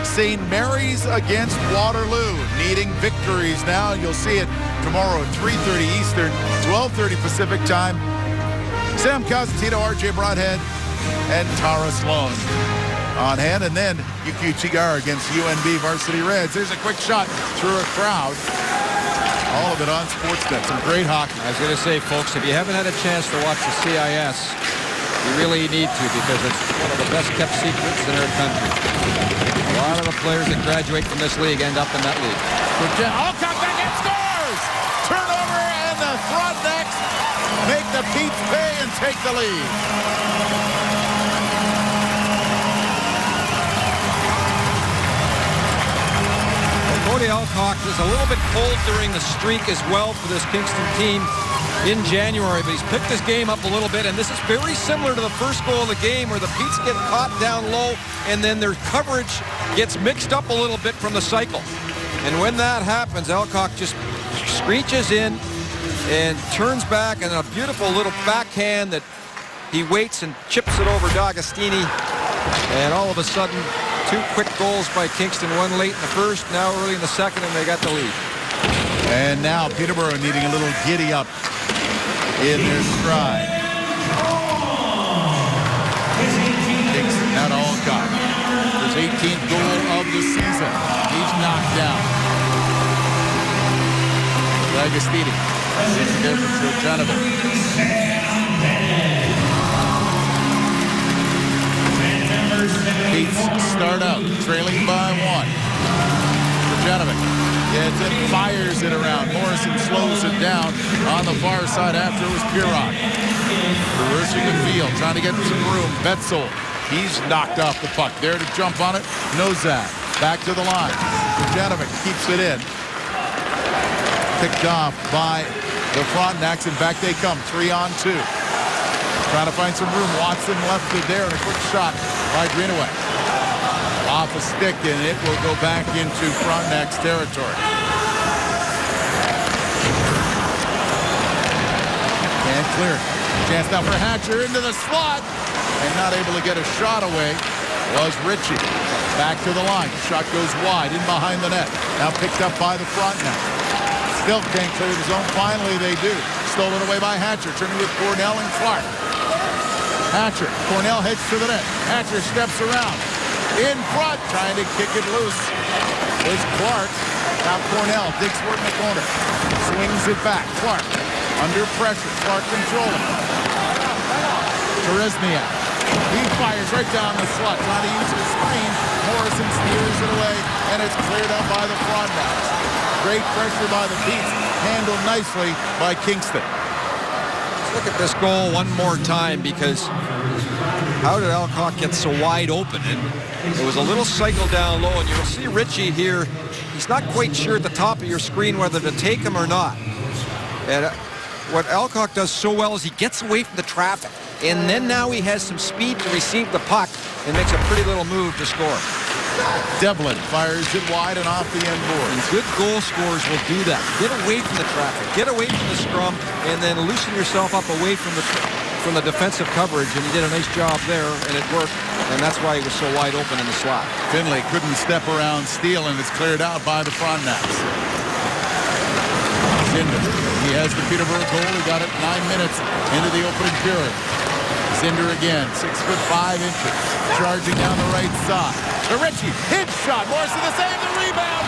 St. Mary's against Waterloo, needing victories now. You'll see it tomorrow at 3:30 Eastern, 12:30 Pacific time. Sam Cosentino, RJ Broadhead, and Tara Sloan on hand. And then UQ Chigar against UNB Varsity Reds. There's a quick shot through a crowd. All of it on Sportsnet. Some great hockey. I was going to say, folks, if you haven't had a chance to watch the CIS, you really need to, because it's one of the best kept secrets in our country. A lot of the players that graduate from this league end up in that league. Comes back and scores! Turnover, and the Frontenacs make the Pete's pay and take the lead. Cody Alcock was a little bit cold during the streak as well for this Kingston team in January, but he's picked his game up a little bit, and this is very similar to the first goal of the game where the Pete's get caught down low and then their coverage gets mixed up a little bit from the cycle. And when that happens, Alcock just screeches in and turns back, and a beautiful little backhand that he waits and chips it over D'Agostini, and all of a sudden 2 quick goals by Kingston, one late in the first, now early in the second, and they got the lead. And now Peterborough needing a little giddy up in their stride. Kingston at Alcock. His 18th goal of the season. He's knocked down. D'Agostini. It's there for Jurjanovic. Pete's start out trailing by 1. Jurjanovic gets it, fires it around. Morrison slows it down on the far side after it was Pirog. Reversing the field, trying to get some room. Betzel, he's knocked off the puck. There to jump on it, Nozad. Back to the line. Jurjanovic keeps it in. Picked off by the Frontenacs, and back they come, 3-on-2. Trying to find some room. Watson left it there, and a quick shot by Greenaway. Off a stick, and it will go back into Frontenacs territory. Can't clear it. Chance now for Hatcher into the slot, and not able to get a shot away was Ritchie. Back to the line. Shot goes wide, in behind the net. Now picked up by the Frontenacs. Still can't clear the zone. Finally, they do. Stolen away by Hatcher. Turning with Cornell and Clark. Hatcher. Cornell heads to the net. Hatcher steps around. In front, trying to kick it loose, is Clark. Now Cornell digs for it in the corner. Swings it back. Clark under pressure. Clark controlling. Teresniak He fires right down the slot, trying to use his screen. Morrison steers it away, and it's cleared up by the Frontenacs. Great pressure by the Petes, handled nicely by Kingston. Let's look at this goal one more time, because how did Alcock get so wide open? And it was a little cycle down low, and you'll see Ritchie here. He's not quite sure at the top of your screen whether to take him or not. And what Alcock does so well is he gets away from the traffic, and then now he has some speed to receive the puck and makes a pretty little move to score. Devlin fires it wide and off the end board. And good goal scorers will do that. Get away from the traffic, get away from the scrum, and then loosen yourself up away from the defensive coverage. And he did a nice job there, and it worked. And that's why he was so wide open in the slot. Finlay couldn't step around Steele, and it's cleared out by the Frontenacs. Zinder, he has the Peterborough goal. He got it 9 minutes into the opening period. Zinder again, 6'5" charging down the right side. To Ritchie, hit shot. Morrison to save the rebound,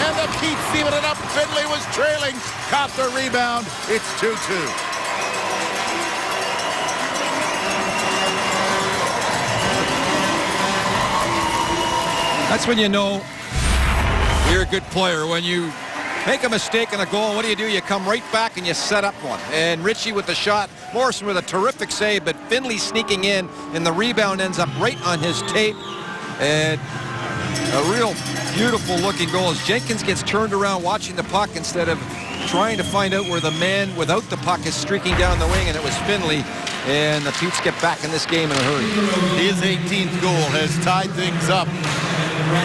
and the Petes even it up. Finlay was trailing, caught the rebound. It's 2-2. That's when you know you're a good player. When you make a mistake in a goal, what do? You come right back and you set up one. And Ritchie with the shot, Morrison with a terrific save, but Finlay sneaking in, and the rebound ends up right on his tape. And a real beautiful looking goal as Jenkins gets turned around watching the puck instead of trying to find out where the man without the puck is streaking down the wing, and it was Finlay. And the Petes get back in this game in a hurry. His 18th goal has tied things up.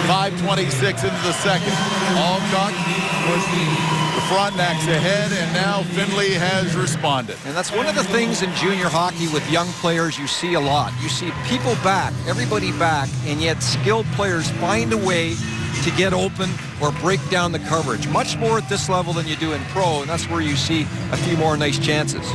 5:26 into the second. Alcock was the Frontenacs ahead, and now Finlay has responded. And that's one of the things in junior hockey with young players you see a lot. You see people back, everybody back, and yet skilled players find a way to get open or break down the coverage. Much more at this level than you do in pro, and that's where you see a few more nice chances.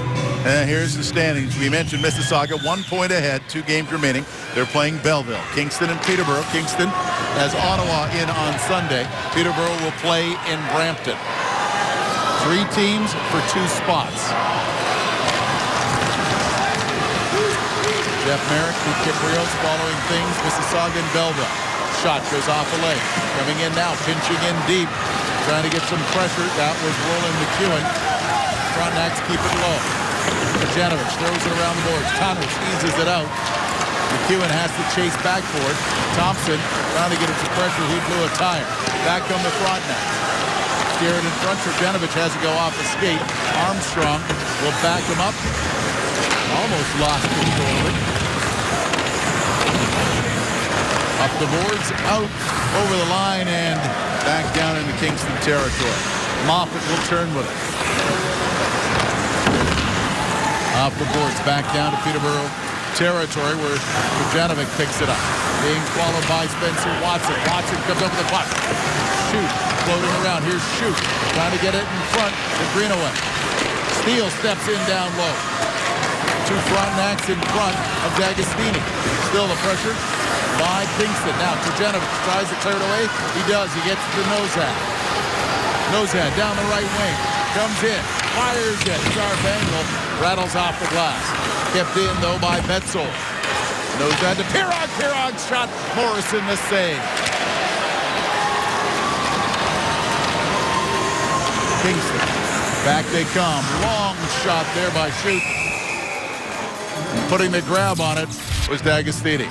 And here's the standings. We mentioned Mississauga 1 point ahead, 2 games remaining. They're playing Belleville. Kingston and Peterborough. Kingston has Ottawa in on Sunday. Peterborough will play in Brampton. 3 teams for 2 spots. Jeff Merrick, Pete Kiprios following things. Mississauga and Belleville. Shot goes off the leg. Coming in now, pinching in deep. Trying to get some pressure. That was Roland McEwen. Frontenacs keep it low. Janovich throws it around the boards. Connors eases it out. McEwen has to chase back for it. Thompson trying to get it to pressure. He blew a tire. Back come the Frontenacs. Steer it in front. Janovich has to go off the skate. Armstrong will back him up. Almost lost control of it. Up the boards, out, over the line, and back down into Kingston territory. Moffat will turn with it. Off the boards, back down to Peterborough territory where Janovic picks it up. Being followed by Spencer Watson. Watson comes up with the puck. Shoot, floating around. Here's Shoot, trying to get it in front to Greenaway. Steele steps in down low. 2 Frontenacs in front of D'Agostini. Still the pressure by Kingston. Now Trajanovic tries to clear it away. He does. He gets to Nozad. Nozad down the right wing. Comes in. Fires it. Sharp angle. Rattles off the glass. Kept in though by Betzel. Nozad to Pirog. Pirog's shot. Morrison the save. Kingston. Back they come. Long shot there by Shoot. Putting the grab on it was D'Agostini.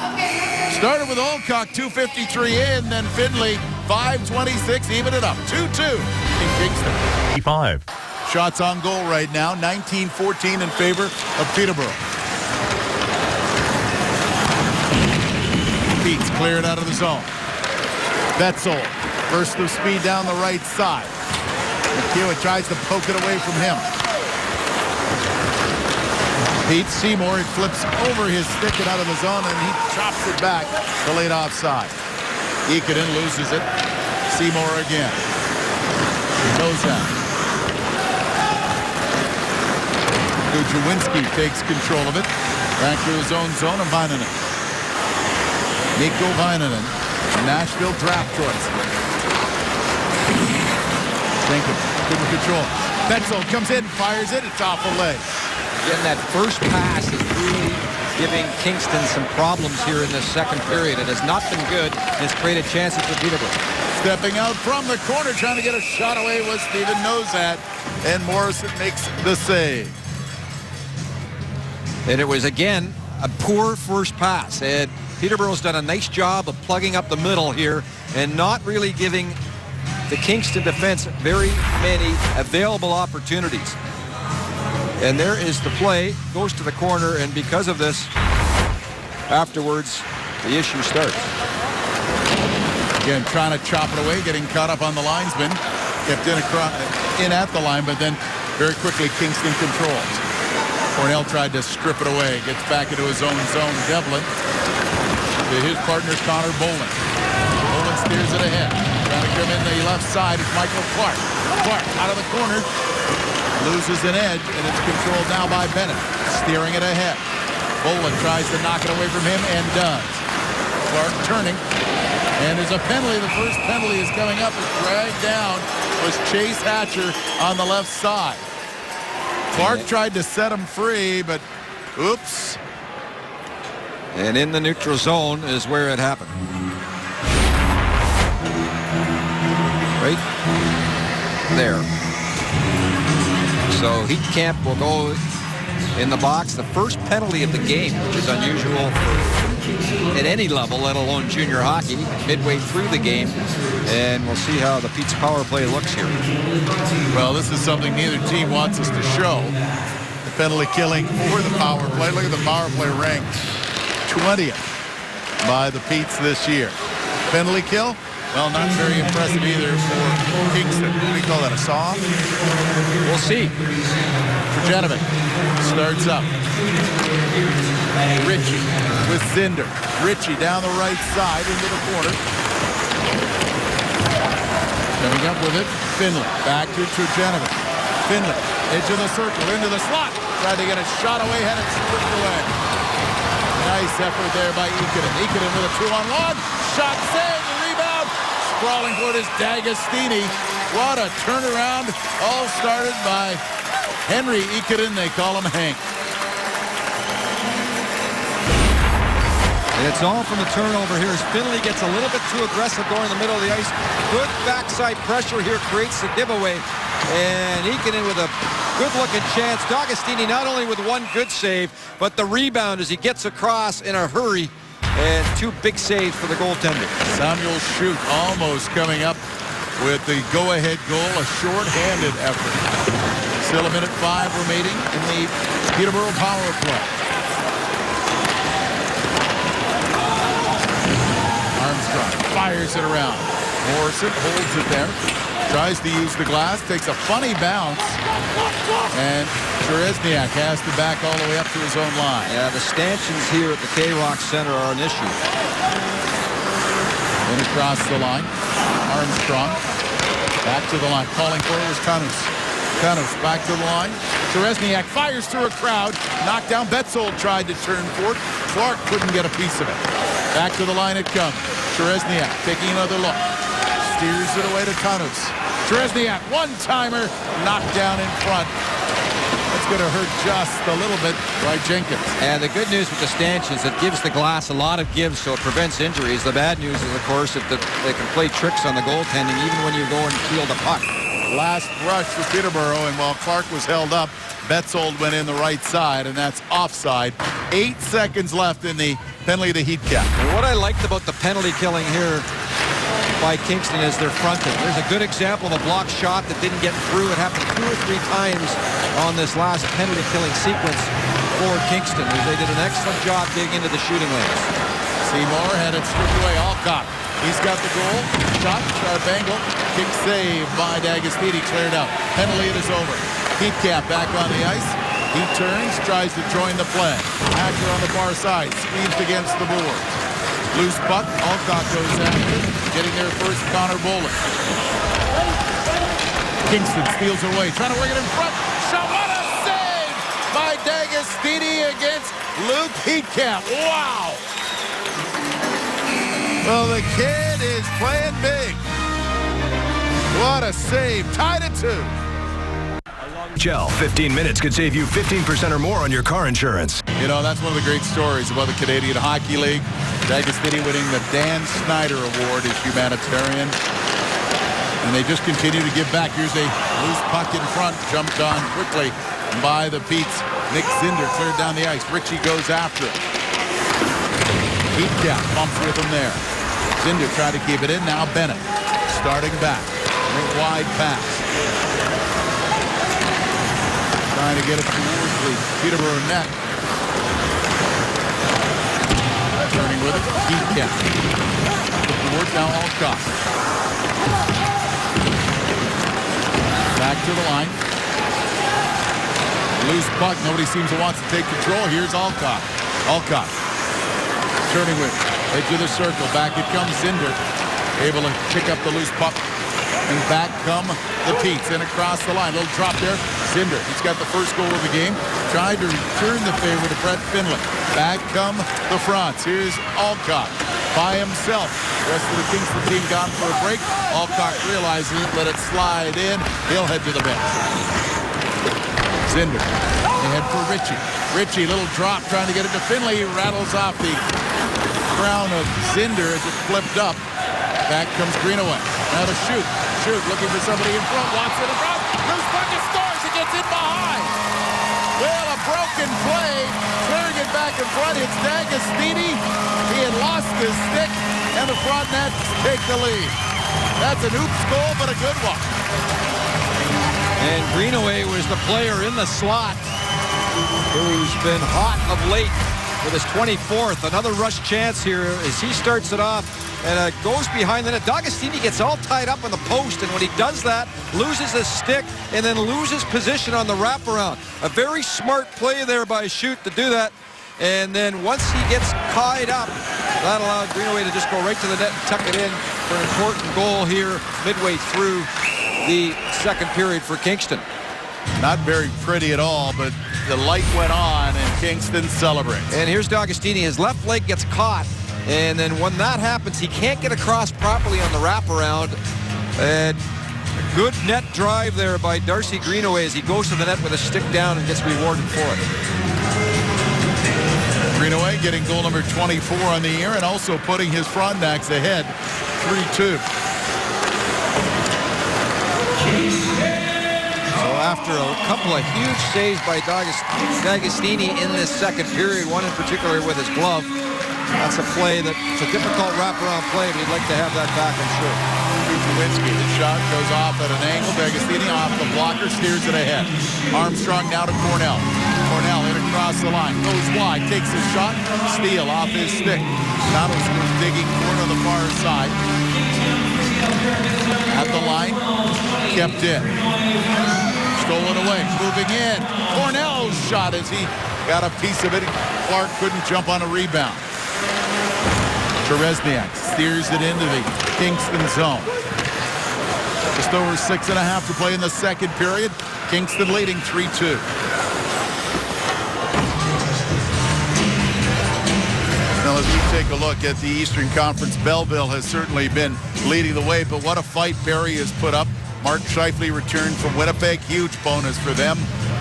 Started with Alcock, 2:53 in, then Finlay, 5:26, even it up, 2-2 in Kingston. 5. Shots on goal right now, 19-14 in favor of Peterborough. Pete's cleared out of the zone. Betzel, burst of speed down the right side. McEwen tries to poke it away from him. Pete Seymour, he flips over his stick and out of the zone, and he chops it back to late offside. Ikonen loses it. Seymour again. Nozak. Gujewinski takes control of it. Back to his own zone of Vainanen. Mikko Vainanen, Nashville draft choice. Jenkins, good with control. Betzel comes in, fires it, it's off the leg. Again, that first pass is really giving Kingston some problems here in this second period. It has not been good, and it's created chances for Peterborough. Stepping out from the corner, trying to get a shot away was Stephen Nozat, and Morrison makes the save. And it was, again, a poor first pass. And Peterborough's done a nice job of plugging up the middle here and not really giving the Kingston defense very many available opportunities. And there is the play, goes to the corner, and because of this, afterwards, the issue starts. Again, trying to chop it away, getting caught up on the linesman. Kept in at the line, but then very quickly Kingston controls. Cornell tried to strip it away, gets back into his own zone. Devlin to his partner Connor Boland. Boland steers it ahead. Trying to come in the left side is Michael Clark. Clark out of the corner. Loses an edge, and it's controlled now by Bennett. Steering it ahead. Boland tries to knock it away from him and does. Clark turning. And there's a penalty. The first penalty is coming up. It's dragged down. Was Chase Hatcher on the left side. Clark tried to set him free, but oops. And in the neutral zone is where it happened. Right there. So Heatcamp will go in the box. The first penalty of the game, which is unusual at any level, let alone junior hockey, midway through the game. And we'll see how the Pete's power play looks here. Well, this is something neither team wants us to show. The penalty killing for the power play. Look at the power play ranked 20th by the Petes this year. Penalty kill? Well, not very impressive either for Kingston. What do you call that, a saw? We'll see. Trajanovic starts up. Ritchie with Zinder. Ritchie down the right side into the corner. Coming up with it, Finley. Back to Trajanovic. Finley, edge of the circle, into the slot. Tried to get a shot away, had it stripped away. Nice effort there by Ikonen. Ikonen with a 2-on-1. Shot saved, the rebound. Sprawling for it is D'Agostini. What a turnaround. All started by Henry Ikonen. They call him Hank. And it's all from the turnover here as Finley gets a little bit too aggressive going in the middle of the ice. Good backside pressure here creates the giveaway. And Ikonen with a good-looking chance. D'Agostini not only with one good save, but the rebound as he gets across in a hurry. And two big saves for the goaltender. Samuel Schutt almost coming up with the go-ahead goal, a short-handed effort. Still a minute 5 remaining in the Peterborough power play. Armstrong fires it around. Morrison holds it there. Tries to use the glass, takes a funny bounce, and Cheresniak has to back all the way up to his own line. Yeah, the stanchions here at the K-Rock Center are an issue. Then across the line, Armstrong back to the line. Calling for it was Kanus. Kanus back to the line. Cheresniak fires through a crowd. Knocked down. Betzold tried to turn for it. Clark couldn't get a piece of it. Back to the line it comes. Cheresniak taking another look. Steers it away to Kanus. Cheresniak, one-timer, knocked down in front. That's going to hurt just a little bit by Jenkins. And the good news with the stanchions, it gives the glass a lot of give, so it prevents injuries. The bad news is, of course, that they can play tricks on the goaltending even when you go and field a puck. Last rush for Peterborough, and while Clark was held up, Betzold went in the right side, and that's offside. 8 seconds left in the penalty of the Heatcamp. And what I liked about the penalty killing here by Kingston is their fronting. There's a good example of a block shot that didn't get through. It happened 2 or 3 times on this last penalty killing sequence for Kingston. They did an excellent job getting into the shooting lanes. Seymour had it stripped away. Alcott, he's got the goal. Shot, Bangle, kick save by D'Agostini, cleared out. Penalty, it is over. Heatcamp back on the ice. He turns, tries to join the play. Hatcher on the far side, squeezed against the boards. Loose puck, Alcott goes after it. Getting there first, Connor Boland. Kingston steals away, trying to work it in front. Shot, what a save by D'Agostini against Luke Heatcamp. Wow! Well, the kid is playing big. What a save, tied at 2. OHL. 15 minutes could save you 15% or more on your car insurance. You know, that's one of the great stories about the Canadian Hockey League. D'Agostini winning the Dan Snyder Award as humanitarian. And they just continue to give back. Here's a loose puck in front, jumped on quickly by the Pete's. Nick Zinder cleared down the ice. Ritchie goes after it. Heat cap bumps with him there. Zinder tried to keep it in. Now Bennett starting back. Wide pass. Trying to get it towards the Peterborough net. Turning with it. Heat cap. Towards now Alcott. Back to the line. Loose puck. Nobody seems to want to take control. Here's Alcott. Alcott. Turning with edge of the circle. Back it comes Zinder. Able to pick up the loose puck. And back come the Petes. And across the line. Little drop there. Zinder. He's got the first goal of the game. Tried to return the favor to Brett Finlay. Back come the Fronts. Here's Alcott by himself. The rest of the Kingston team gone for a break. Alcott realizes it. Let it slide in. He'll head to the bench. Zinder. They head for Ritchie. Ritchie, little drop, trying to get it to Finlay. He rattles off the crown of Zinder as it flipped up. Back comes Greenaway. Now to shoot. Shoot, looking for somebody in front. Watson in front. Loose puck and scores. It gets in behind. Well, a broken play. Clearing it back in front. It's D'Agostini. He had lost his stick, and the Frontenacs take the lead. That's an oops goal, but a good one. And Greenaway was the player in the slot who's been hot of late with his 24th. Another rush chance here as he starts it off and goes behind the net. D'Agostini gets all tied up on the post, and when he does that, loses his stick and then loses position on the wraparound. A very smart play there by Schutt to do that. And then once he gets tied up, that allowed Greenaway to just go right to the net and tuck it in for an important goal here midway through the second period for Kingston. Not very pretty at all, but the light went on and Kingston celebrates. And here's D'Agostini. His left leg gets caught, and then when that happens, he can't get across properly on the wraparound. And a good net drive there by Darcy Greenaway as he goes to the net with a stick down and gets rewarded for it. Greenaway getting goal number 24 on the year and also putting his Frontenacs ahead 3-2. So after a couple of huge saves by D'Agostini in this second period, one in particular with his glove, that's a play that's a difficult wraparound play, but he'd like to have that back, I'm sure. Tuwinski, the shot goes off at an angle. D'Agostini off the blocker, steers it ahead. Armstrong now to Cornell. Cornell in across the line, goes wide, takes a shot, steal off his stick. Donaldson was digging corner on the far side. At the line, kept in. Stolen away, moving in. Cornell's shot as he got a piece of it. Clark couldn't jump on a rebound. Terezniak steers it into the Kingston zone. Just over 6.5 to play in the second period. Kingston leading 3-2. Now as we take a look at the Eastern Conference, Belleville has certainly been leading the way, but what a fight Barrie has put up. Mark Scheifele returned from Winnipeg, huge bonus for them.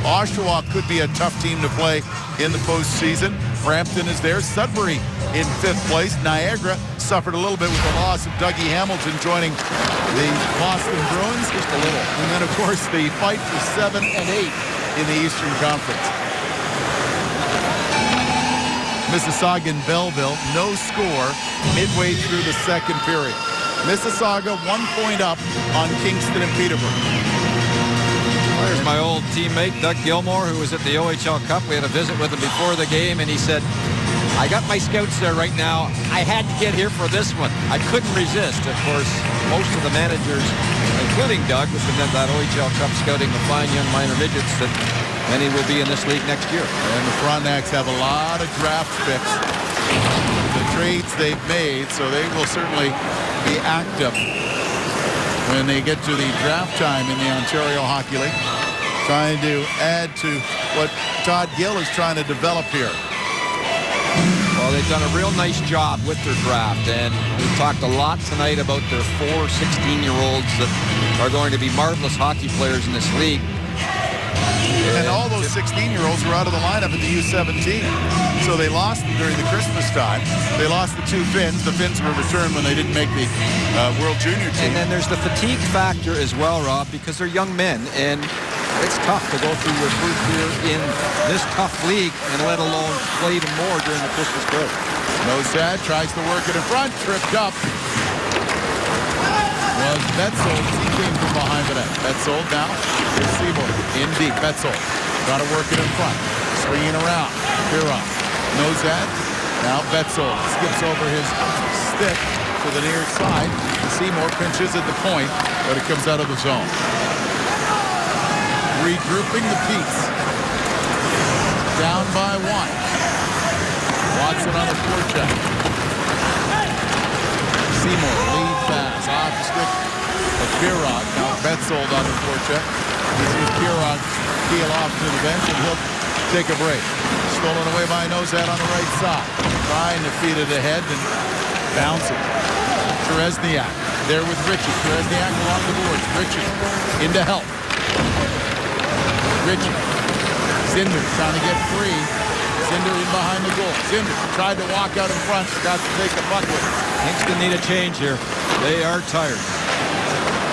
Oshawa could be a tough team to play in the postseason. Brampton is there. Sudbury in 5th place. Niagara suffered a little bit with the loss of Dougie Hamilton joining the Boston Bruins. Just a little. And then, of course, the fight for 7 and 8 in the Eastern Conference. Mississauga and Belleville, no score midway through the second period. Mississauga 1 point up on Kingston and Peterborough. There's my old teammate, Doug Gilmore, who was at the OHL Cup. We had a visit with him before the game, and he said, I got my scouts there right now. I had to get here for this one. I couldn't resist. Of course, most of the managers, including Doug, have been at that OHL Cup scouting the fine young minor midgets that many will be in this league next year. And the Frontenacs have a lot of draft picks. The trades they've made, so they will certainly be active when they get to the draft time in the Ontario Hockey League, trying to add to what Todd Gill is trying to develop here. Well, they've done a real nice job with their draft, and we've talked a lot tonight about their 4 16-year-olds that are going to be marvelous hockey players in this league. And all those 16-year-olds were out of the lineup at the U17. So they lost during the Christmas time. They lost the 2 Finns. The Finns were returned when they didn't make the World Junior team. And then there's the fatigue factor as well, Rob, because they're young men, and it's tough to go through your first year in this tough league and let alone play even more during the Christmas break. Nosad tries to work it in front, tripped up. Was Betzold. He came from behind the net. Betzold now. Here's Seymour. In deep. Betzold. Got to work it in front. Swinging around. Pirog. Nosad. Now Betzold skips over his stick to the near side. Seymour pinches at the point, but it comes out of the zone. Regrouping the Petes. Down by 1. Watson on the forecheck. Seymour lead pass off the stick of Pirog. Now Betzold on the forecheck. We see Pirog peel off to the bench, and he'll take a break. Stolen away by Nosad on the right side. Trying to feed it ahead and bouncing. Terezniak there with Ritchie. Terezniak along the boards. Ritchie into help. Ritchie. Zinder trying to get free. Zinder in behind the goal. Zinder tried to walk out in front. Got to take the puck with him. Kingston need a change here. They are tired.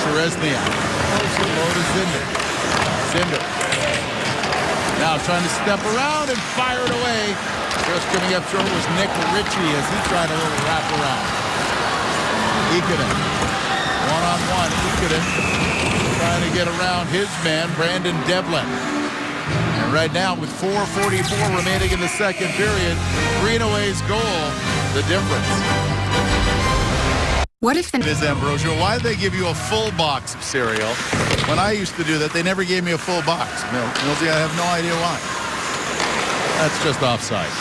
Terezniak. Close and low to Zinder. Zinder. Now trying to step around and fire it away. Just coming up short was Nick Ritchie as he tried a little wrap around. Ikonen. One-on-one. Ikonen trying to get around his man, Brandon Devlin. And right now, with 4:44 remaining in the second period, Greenaway's goal, the difference. What if the... Ms. Ambrosio, why did they give you a full box of cereal? When I used to do that, they never gave me a full box. Millsy, I have no idea why. That's just offside.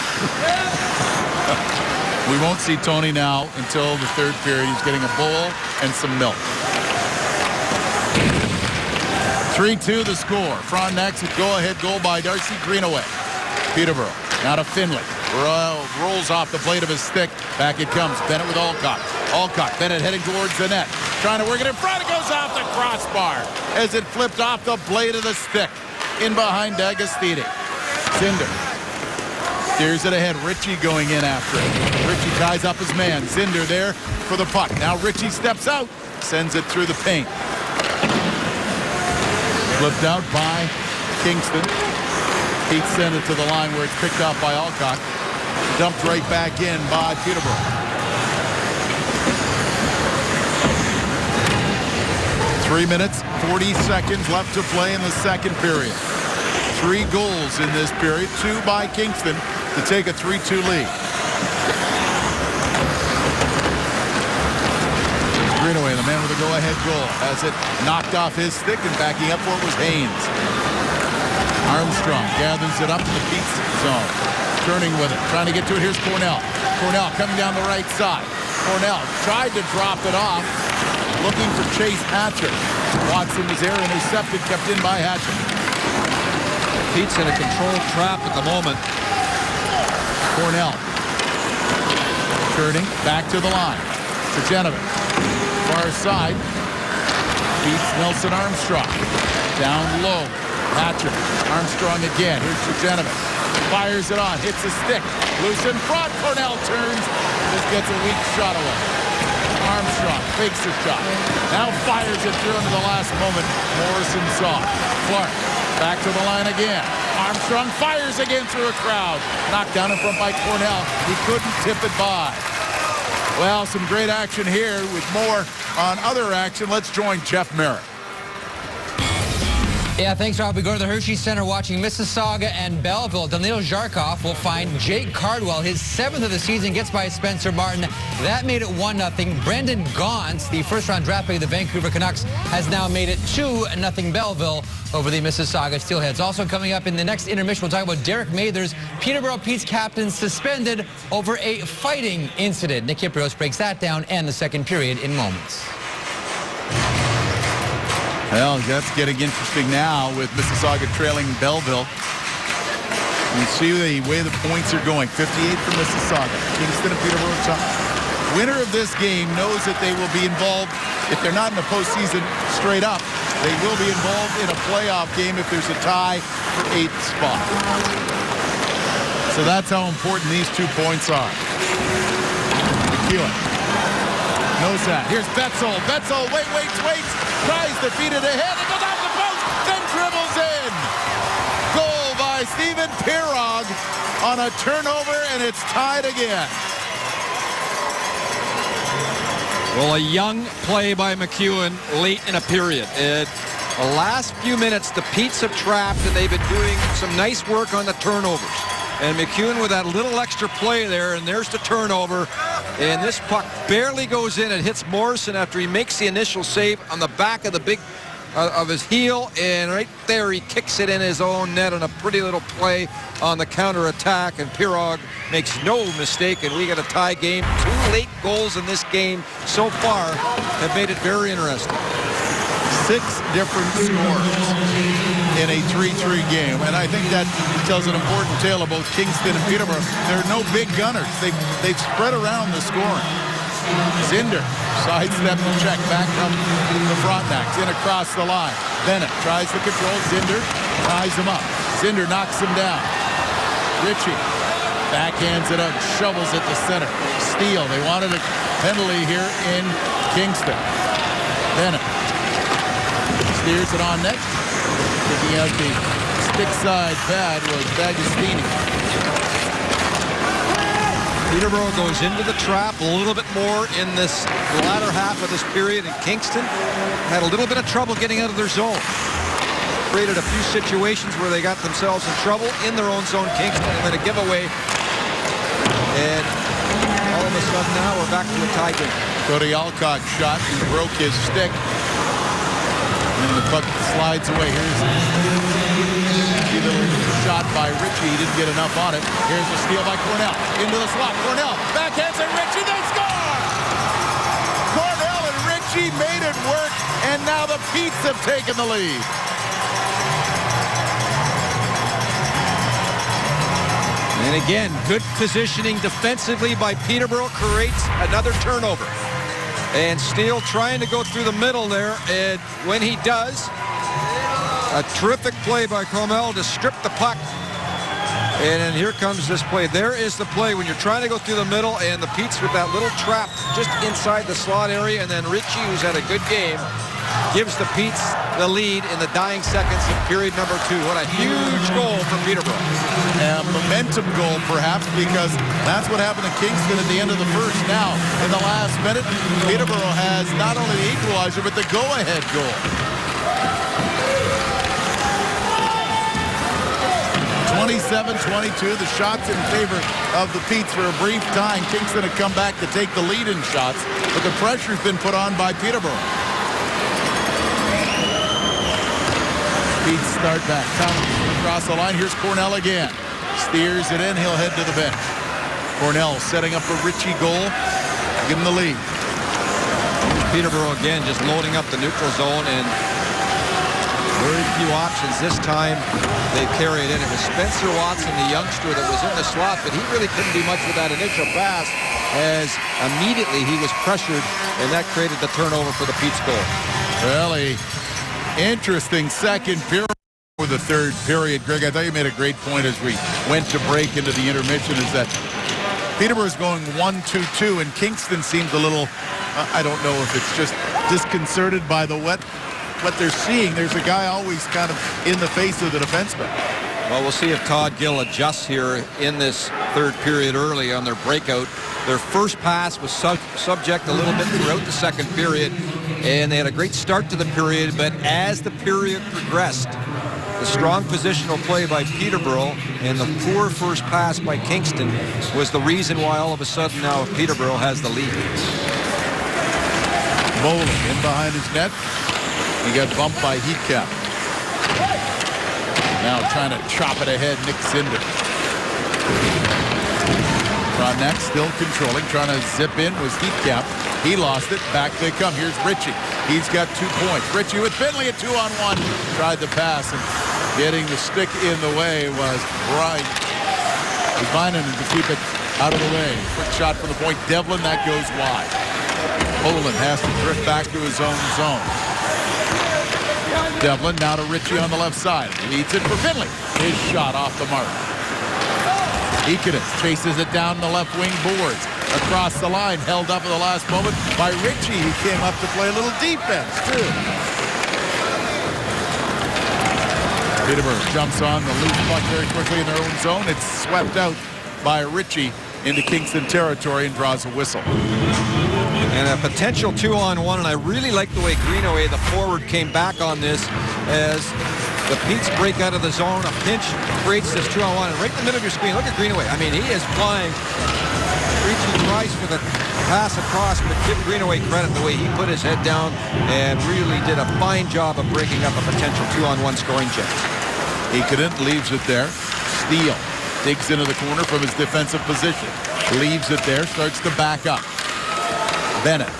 We won't see Tony now until the third period. He's getting a bowl and some milk. 3-2 the score. Frontenacs with go-ahead goal by Darcy Greenaway. Peterborough now to Finley. Rolls off the blade of his stick. Back it comes. Bennett with Alcott. Alcott. Bennett heading towards the net. Trying to work it in front. It goes off the crossbar as it flipped off the blade of the stick. In behind D'Agostini. Zinder. Steers it ahead. Ritchie going in after it. Ritchie ties up his man. Zinder there for the puck. Now Ritchie steps out. Sends it through the paint. Flipped out by Kingston. Pete sent it to the line where it's picked up by Alcott. Dumped right back in by Peterborough. 3 minutes, 40 seconds left to play in the second period. 3 goals in this period, 2 by Kingston to take a 3-2 lead. Greenaway, the man with the go-ahead goal, has it knocked off his stick, and backing up for it was Haynes. Armstrong gathers it up in the Pete's zone. Turning with it, trying to get to it. Here's Cornell. Cornell coming down the right side. Cornell tried to drop it off, looking for Chase Hatcher. Watson was there, intercepted, kept in by Hatcher. Pete's in a controlled trap at the moment. Cornell. Turning, back to the line. Trajanovic. Far side. Beats Nelson Armstrong. Down low. Hatcher. Armstrong again. Here's Trajanovic. Fires it on. Hits a stick. Loose in front. Cornell turns. Just gets a weak shot away. Armstrong fakes the shot. Now fires it through into the last moment. Morrison saw. Clark. Back to the line again. Armstrong fires again through a crowd. Knocked down in front by Cornell. He couldn't tip it by. Well, some great action here. With more on other action, let's join Jeff Merritt. Yeah, thanks, Rob. We go to the Hershey Center watching Mississauga and Belleville. Danilo Zharkov will find Jake Cardwell. His 7th of the season gets by Spencer Martin. That made it 1-0. Brendan Gaunce, the first-round draft pick of the Vancouver Canucks, has now made it 2-0 Belleville over the Mississauga Steelheads. Also coming up in the next intermission, we'll talk about Derek Mathers, Peterborough Pete's captain, suspended over a fighting incident. Nick Kyprios breaks that down and the second period in moments. Well, that's getting interesting now with Mississauga trailing Belleville. You see the way the points are going. 58 for Mississauga. Kingston and Peterborough top. Winner of this game knows that they will be involved, if they're not in the postseason straight up, they will be involved in a playoff game if there's a tie for 8th spot. So that's how important these 2 points are. McEwen knows that. Here's Betzel. Betzel waits. Tries to feed it ahead. It goes off the post. Then dribbles in. Goal by Stephen Pirog on a turnover, and it's tied again. Well, a young play by McEwen late in a period. The last few minutes, the Petes have trapped, and they've been doing some nice work on the turnovers. And McEwen with that little extra play there, and there's the turnover. And this puck barely goes in. It hits Morrison after he makes the initial save on the back of the big of his heel, and right there he kicks it in his own net on a pretty little play on the counterattack, and Pirog makes no mistake, and we got a tie game. 2 late goals in this game so far have made it very interesting. 6 different scores in a 3-3 game, and I think that tells an important tale of both Kingston and Peterborough. There are no big gunners. They've spread around the scoring. Zinder sidestep the check back from the Frontenacs in across the line. Bennett tries to control. Zinder ties him up. Zinder knocks him down. Ritchie backhands it out, shovels it to center. Steele. They wanted a penalty here in Kingston. Bennett steers it on net. Picking out the stick side pad was D'Agostini. Peterborough goes into the trap a little bit more in this latter half of this period, and Kingston had a little bit of trouble getting out of their zone. Created a few situations where they got themselves in trouble in their own zone, Kingston, and then a giveaway. And all of a sudden now we're back to a tie game. Cody Alcock shot and broke his stick. And the puck slides away. Here's a little shot by Ritchie. He didn't get enough on it. Here's a steal by Cornell. Into the slot. Cornell backhands it. Ritchie. They score! Cornell and Ritchie made it work. And now the Petes have taken the lead. And again, good positioning defensively by Peterborough creates another turnover. And Steele trying to go through the middle there, and when he does, a terrific play by Cornell to strip the puck. And then here comes this play. There is the play when you're trying to go through the middle, and the Petes with that little trap just inside the slot area, and then Ritchie, who's had a good game, gives the Petes the lead in the dying seconds of period number 2. What a huge goal for Peterborough. A momentum goal, perhaps, because that's what happened to Kingston at the end of the first. Now, in the last minute, Peterborough has not only the equalizer, but the go-ahead goal. 27-22, the shots in favor of the Petes for a brief time. Kingston had come back to take the lead in shots, but the pressure's been put on by Peterborough. Petes start back. Thomas across the line. Here's Cornell again. Steers it in. He'll head to the bench. Cornell setting up a Ritchie goal. Give him the lead. Peterborough again just loading up the neutral zone, and very few options this time. They carry it in. It was Spencer Watson, the youngster, that was in the slot, but he really couldn't do much with that initial pass, as immediately he was pressured, and that created the turnover for the Petes goal. Really interesting second period for the third period. Greg, I thought you made a great point as we went to break into the intermission, is that Peterborough's going 1-2-2, and Kingston seems a little, I don't know if it's just disconcerted by what they're seeing. There's a guy always kind of in the face of the defenseman. Well, we'll see if Todd Gill adjusts here in this third period early on their breakout. Their first pass was subject a little bit throughout the second period, and they had a great start to the period, but as the period progressed, the strong positional play by Peterborough and the poor first pass by Kingston was the reason why all of a sudden now Peterborough has the lead. Bowling in behind his net. He got bumped by Heatcap. Now trying to chop it ahead, Nick Zinder. Frontenacs still controlling, trying to zip in was Heatcap. He lost it. Back they come. Here's Ritchie. He's got 2 points. Ritchie with Finley at 2-on-1. Tried the pass, and getting the stick in the way was Brian. Vinen to keep it out of the way. Quick shot from the point. Devlin, that goes wide. Poland has to drift back to his own zone. Devlin now to Ritchie on the left side. Leads it for Finley. His shot off the mark. Iketis chases it down the left wing boards. Across the line, held up at the last moment by Ritchie. He came up to play a little defense, too. Peterborough jumps on the loose puck very quickly in their own zone. It's swept out by Ritchie into Kingston territory and draws a whistle. And a potential 2-on-1, and I really like the way Greenaway, the forward, came back on this as the Petes break out of the zone. A pinch creates this 2-on-1. And right in the middle of your screen, look at Greenaway. I mean, he is flying. Reaching twice for the pass across, but give Greenaway credit the way he put his head down and really did a fine job of breaking up a potential 2-on-1 scoring chance. Iketis leaves it there. Steele digs into the corner from his defensive position. Leaves it there, starts to back up. Bennett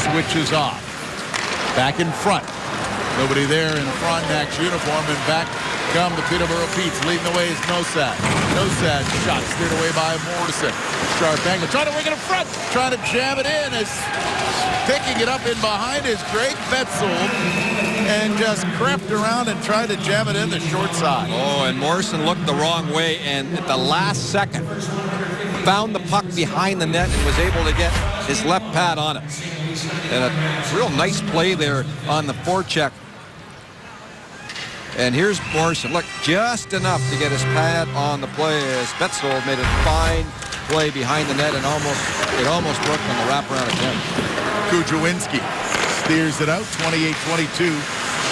switches off. Back in front. Nobody there in Frontenacs uniform, and back come the Peterborough Petes. Leading the way is Nosad. Nosad shot steered away by Morrison. Sharp angle. Trying to wing it in front. Trying to jam it in. As picking it up in behind is Greg Betzold. And just crept around and tried to jam it in the short side. Oh, and Morrison looked the wrong way, and at the last second found the puck behind the net and was able to get his left pad on it. And a real nice play there on the forecheck. And here's Morrison. Look, just enough to get his pad on the play as Betzold made a fine play behind the net, and it almost worked on the wraparound again. Kujawinski steers it out, 28-22.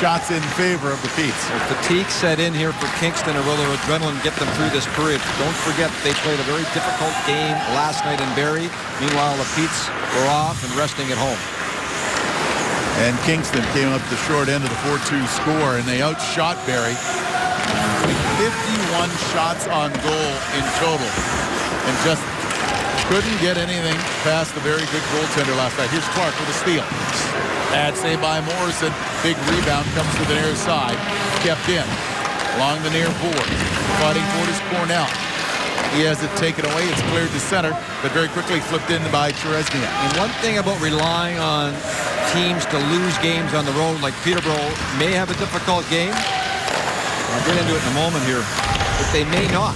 Shots in favor of the Petes. Fatigue set in here for Kingston, or will their adrenaline get them through this period? Don't forget they played a very difficult game last night in Barrie. Meanwhile, the Petes were off and resting at home. And Kingston came up the short end of the 4-2 score, and they outshot Barrie. 51 shots on goal in total, and just couldn't get anything past the very good goaltender last night. Here's Clark with a steal. Bad save by Morrison. Big rebound comes to the near side. Kept in. Along the near board. Fighting for it is Cornell. He has it taken away. It's cleared to center, but very quickly flipped in by Cheresniak. And one thing about relying on teams to lose games on the road, like Peterborough may have a difficult game. I'll get into it in a moment here, but they may not.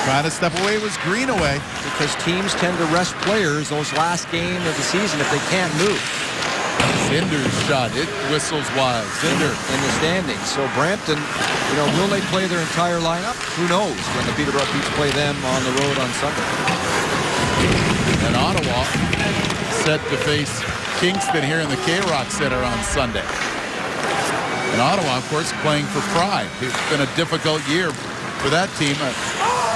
Trying to step away was Greenaway. Because teams tend to rest players those last games of the season if they can't move. Zinder's shot, it whistles wide. Zinder in the standings. So Brampton, will they play their entire lineup? Who knows when the Peterborough Petes play them on the road on Sunday. And Ottawa set to face Kingston here in the K-Rock Center on Sunday. And Ottawa, of course, playing for pride. It's been a difficult year for that team, a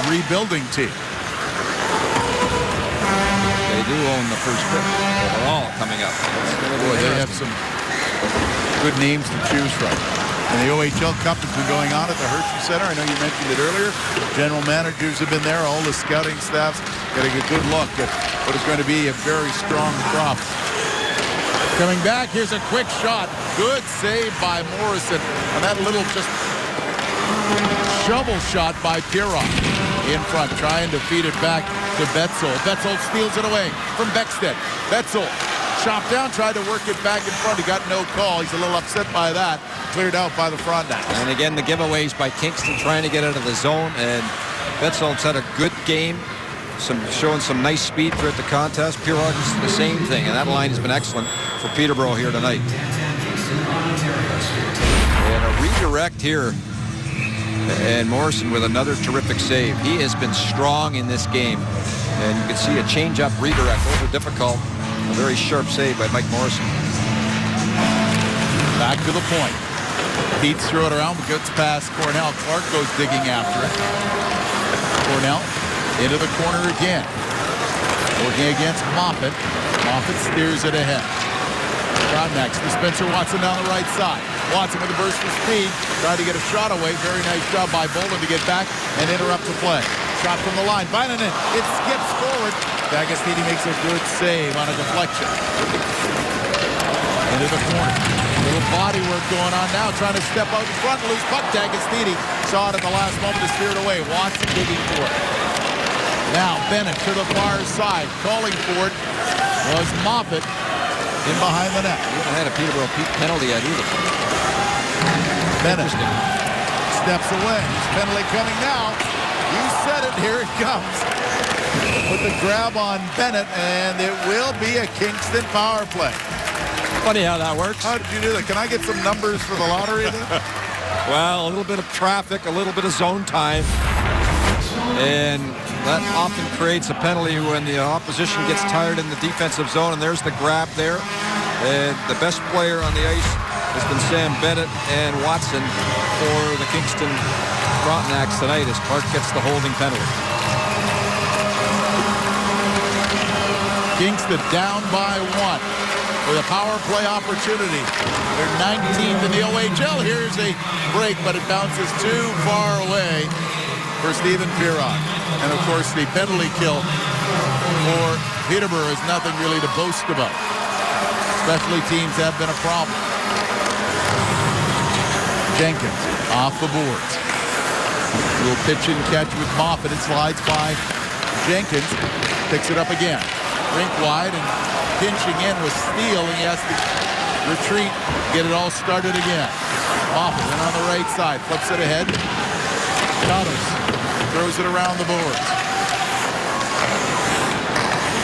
rebuilding team. They do own the first pick overall coming up. Boy, they have some good names to choose from. And the OHL Cup has been going on at the Hershey Center. I know you mentioned it earlier. General managers have been there. All the scouting staffs getting a good look at what is going to be a very strong crop. Coming back, here's a quick shot. Good save by Morrison. And that little just shovel shot by Pirog in front, trying to feed it back to Betzold. Betzold steals it away from Beckstead. Betzold chopped down, tried to work it back in front. He got no call. He's a little upset by that. Cleared out by the Frontenacs. And again, the giveaways by Kingston trying to get out of the zone. And Betzold's had a good game, showing some nice speed throughout the contest. Pirog is the same thing, and that line has been excellent for Peterborough here tonight. And a redirect here. And Morrison with another terrific save. He has been strong in this game. And you can see a change-up redirect. Those are difficult. A very sharp save by Mike Morrison. Back to the point. Petes throw it around, but gets past Cornell. Clark goes digging after it. Cornell into the corner again. Working against Moffat. Moffat steers it ahead. Frontenacs to Spencer Watson down the right side. Watson with a burst of speed. Tried to get a shot away. Very nice job by Bolin to get back and interrupt the play. Shot from the line. Vinanen. It skips forward. D'Agostini makes a good save on a deflection. Into the corner. Little body work going on now. Trying to step out in front. Loose puck. D'Agostini saw it at the last moment to steer it away. Watson digging for it. Now Bennett to the far side. Calling for it was Moffat in behind the net. We haven't had a Peterborough Pete penalty yet either. Bennett steps away. Penalty coming now. You said it. Here it comes. With the grab on Bennett, and it will be a Kingston power play. Funny how that works. How did you do that? Can I get some numbers for the lottery then? Well, a little bit of traffic, a little bit of zone time. And that often creates a penalty when the opposition gets tired in the defensive zone. And there's the grab there. And the best player on the ice has been Sam Bennett and Watson for the Kingston Frontenacs tonight as Clark gets the holding penalty. Kingston down by 1 with a power play opportunity. They're 19th in the OHL. Here's a break, but it bounces too far away for Stephen Pirog. And of course, the penalty kill for Peterborough is nothing really to boast about. Specialty teams have been a problem. Jenkins off the boards. Little pitch and catch with Moffat. It slides by Jenkins. Picks it up again. Rink wide and pinching in with Steele, and he has to retreat, get it all started again. Moffat in on the right side, flips it ahead. Cottos throws it around the boards.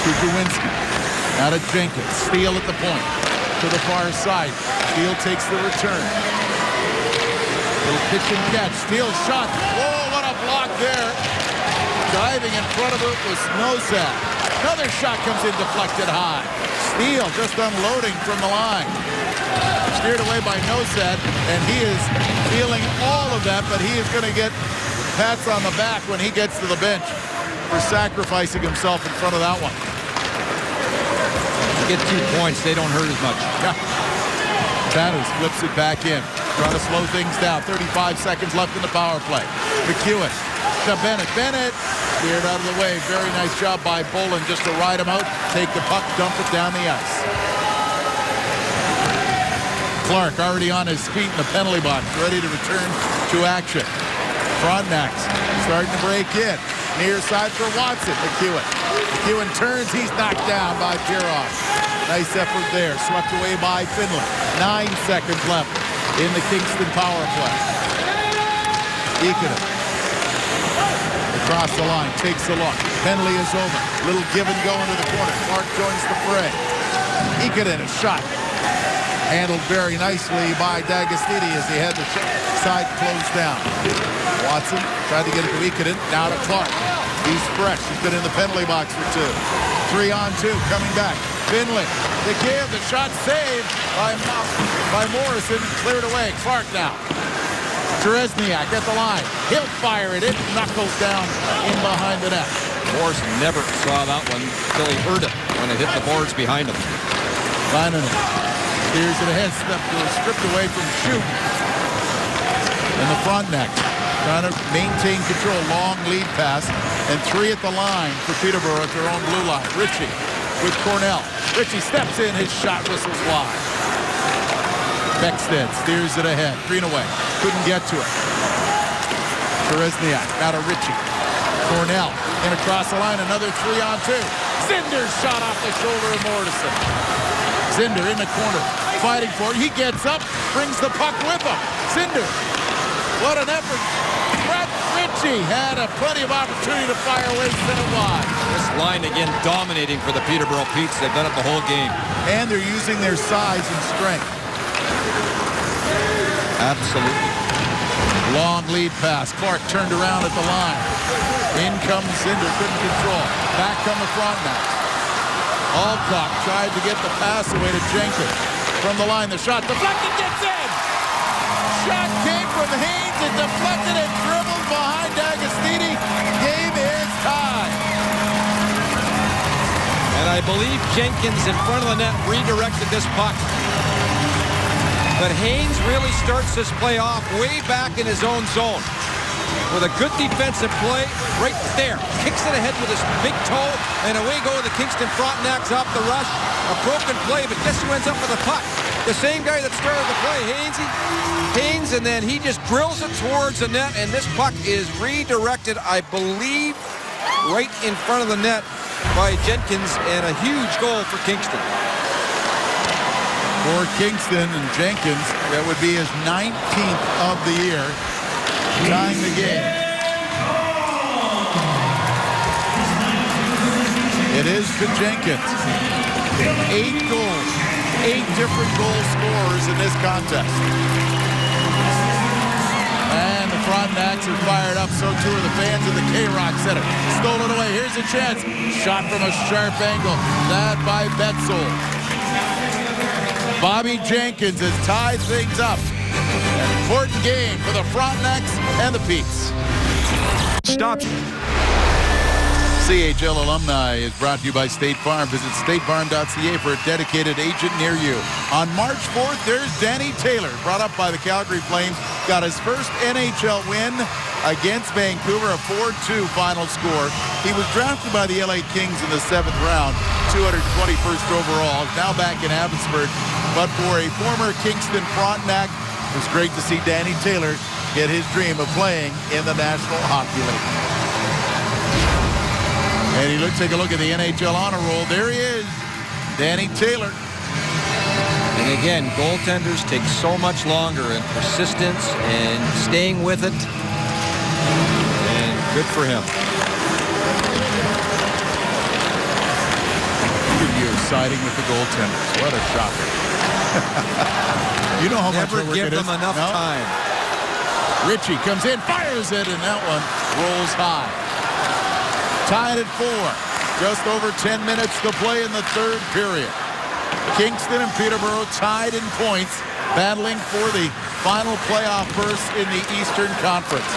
Kukawinski out of Jenkins. Steele at the point to the far side. Steele takes the return. Little pitch and catch. Steele shot. Whoa, what a block there. Diving in front of it was Nozak. Another shot comes in deflected high. Steele just unloading from the line. Steered away by Nozak, and he is feeling all of that, but he is going to get pats on the back when he gets to the bench for sacrificing himself in front of that one. You get 2 points, they don't hurt as much. Yeah. Tatters flips it back in. Trying to slow things down. 35 seconds left in the power play. McEwen to Bennett. Bennett cleared out of the way. Very nice job by Bolin just to ride him out, take the puck, dump it down the ice. Clark already on his feet in the penalty box, ready to return to action. Frontenacs starting to break in. Near side for Watson. McEwen turns. He's knocked down by Pirog. Nice effort there. Swept away by Finland. 9 seconds left in the Kingston power play. Ikonen across the line, takes a look. Penalty is over. Little give and go into the corner. Clark joins the fray. Ikonen, a shot. Handled very nicely by D'Agostini as he had the side closed down. Watson tried to get it to Ikonen. Now to Clark. He's fresh. He's been in the penalty box for 2. 3-on-2 coming back. Finley, the give, the shot saved by Morrison. Cleared away. Clark now. Teresniak at the line. He'll fire it. It knuckles down in behind the net. Morrison never saw that one until he heard it when it hit the boards behind him. Leinen steers it ahead. Stripped away from Shoot. And the Frontenacs trying to maintain control. Long lead pass. And 3 at the line for Peterborough at their own blue line. Ritchie with Cornell. Ritchie steps in. His shot whistles wide. Beckstead steers it ahead. Greenaway couldn't get to it. Teresniak out of Ritchie. Cornell in across the line. Another 3-on-2. Zinder shot off the shoulder of Morrison. Zinder in the corner fighting for it. He gets up, brings the puck with him. Zinder, what an effort. Brett Ritchie had plenty of opportunity to fire away, sent it wide. This line again dominating for the Peterborough Petes. They've done it the whole game. And they're using their size and strength. Absolutely. Long lead pass. Clark turned around at the line. In comes Zinder, couldn't control. Back come the Frontenacs. Alcock tried to get the pass away to Jenkins. From the line, the shot deflected, gets in! Shot came from Haynes, it deflected and dribbled behind D'Agostini. Game is tied. And I believe Jenkins in front of the net redirected this puck. But Haynes really starts this play off way back in his own zone. With a good defensive play right there. Kicks it ahead with his big toe, and away go the Kingston Frontenacs off the rush. A broken play, but guess who ends up with the puck? The same guy that started the play, Haynes, and then he just drills it towards the net, and this puck is redirected, I believe, right in front of the net by Jenkins, and a huge goal for Kingston. For Kingston and Jenkins, that would be his 19th of the year, tying the game. It is to Jenkins. 8 goals, 8 different goal scorers in this contest. And the Frontenacs are fired up, so too are the fans of the K-Rock Center. Stolen away, here's a chance. Shot from a sharp angle, that by Betzel. Bobby Jenkins has tied things up. An important game for the Frontenacs and the Petes. Stop. CHL Alumni is brought to you by State Farm. Visit statefarm.ca for a dedicated agent near you. On March 4th, there's Danny Taylor, brought up by the Calgary Flames. Got his first NHL win against Vancouver, a 4-2 final score. He was drafted by the LA Kings in the 7th round, 221st overall. Now back in Abbotsford. But for a former Kingston Frontenac, it was great to see Danny Taylor get his dream of playing in the National Hockey League. And take a look at the NHL honor roll. There he is, Danny Taylor. And again, goaltenders take so much longer, and persistence and staying with it. And good for him. Good year siding with the goaltenders. What a shocker. You know how Never much work give it them is. enough time. Ritchie comes in, fires it, and that one rolls high. Tied at 4. Just over 10 minutes to play in the 3rd period. Kingston and Peterborough tied in points, battling for the final playoff berth in the Eastern Conference.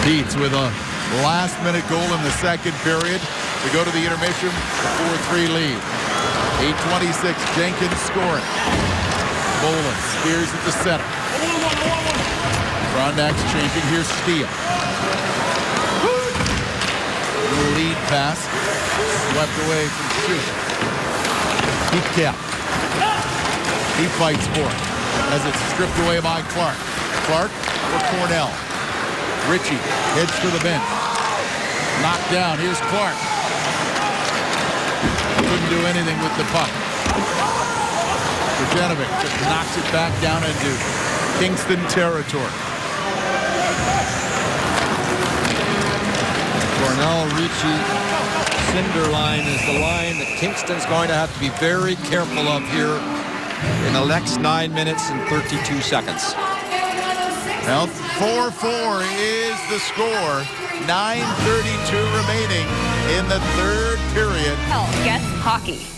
Pete's with a last-minute goal in the 2nd period to go to the intermission, a 4-3 lead. 8:26, Jenkins scoring. Bolin spears at the center. Frontenacs changing. Here's Steele. Lead pass. Swept away from Shoot. He kept. He fights for it as it's stripped away by Clark. Clark for Cornell. Ritchie heads for the bench. Knocked down. Here's Clark. Couldn't do anything with the puck. Janovic just knocks it back down into Kingston territory. Cornell, Ritchie, Cinder line is the line that Kingston's going to have to be very careful of here in the next 9 minutes and 32 seconds. Well, 4-4 is the score. 9:32 remaining in the 3rd period. Gets hockey.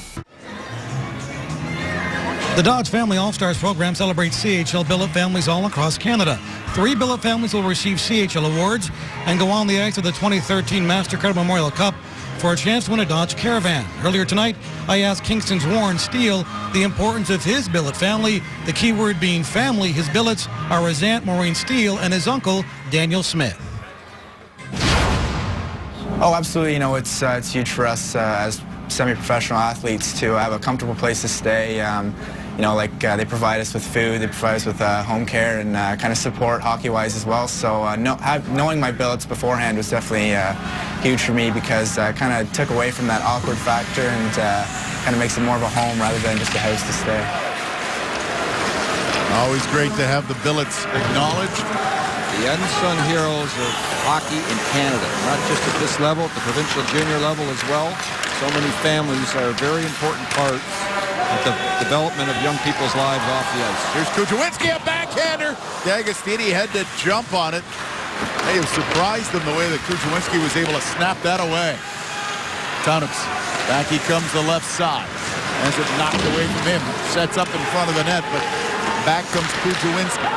The Dodge Family All-Stars program celebrates CHL billet families all across Canada. 3 billet families will receive CHL awards and go on the ice of the 2013 MasterCard Memorial Cup for a chance to win a Dodge Caravan. Earlier tonight, I asked Kingston's Warren Steele the importance of his billet family, the key word being family. His billets are his Aunt Maureen Steele and his uncle, Daniel Smith. Oh, absolutely. You know, it's huge for us as semi-professional athletes to have a comfortable place to stay. You know, like they provide us with food, they provide us with home care, and kind of support hockey-wise as well. So knowing my billets beforehand was definitely huge for me because it kind of took away from that awkward factor and kind of makes it more of a home rather than just a house to stay. Always great to have the billets acknowledged. The unsung heroes of hockey in Canada, not just at this level, at the provincial junior level as well. So many families are a very important part of the development of young people's lives off the ice. Here's Kuchowinski, a backhander. D'Agostini had to jump on it. They have surprised them the way that Kuchowinski was able to snap that away. Tunnels, back he comes the left side. As it knocked away from him, sets up in front of the net, but back comes Kuchowinski.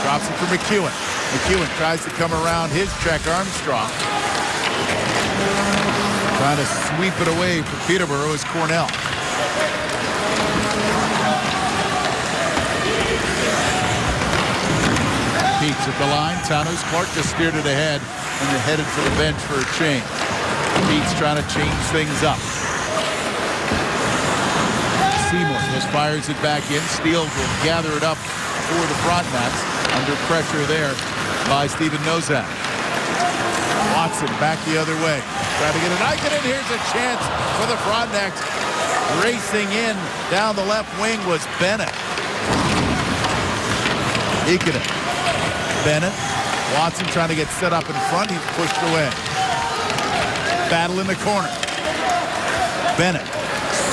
Drops it for McEwen. McEwen tries to come around his check, Armstrong. Trying to sweep it away from Peterborough is Cornell. Pete's at the line. Tanos Clark just steered it ahead and they're headed for the bench for a change. Pete's trying to change things up. Seymour just fires it back in. Steele will gather it up for the Frontenacs. Under pressure there by Steven Nozak. Watson back the other way. Trying to get an Icon in. Here's a chance for the Frontenacs. Racing in down the left wing was Bennett. Ikonen. Bennett. Watson trying to get set up in front. He's pushed away. Battle in the corner. Bennett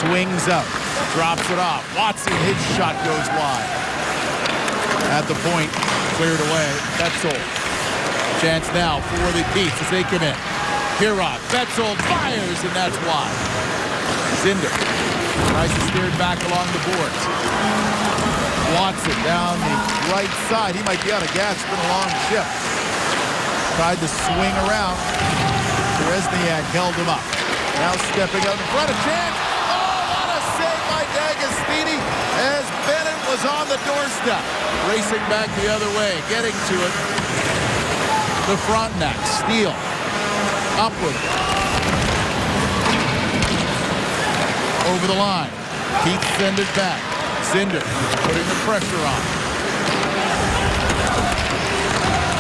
swings up. Drops it off. Watson, his shot goes wide. At the point, cleared away. Betzold. Chance now for the Petes as they come in. Pirog, Betzold fires, and that's wide. Zinder tries to steer it back along the boards. Watson down the right side. He might be out of gas. It's been a long shift. Tried to swing around. Resniak held him up. Now stepping out in front of chance. D'Agostini as Bennett was on the doorstep. Racing back the other way, getting to it. The Frontenacs steal. Upward. Over the line. Pete send it back. Zinder putting the pressure on.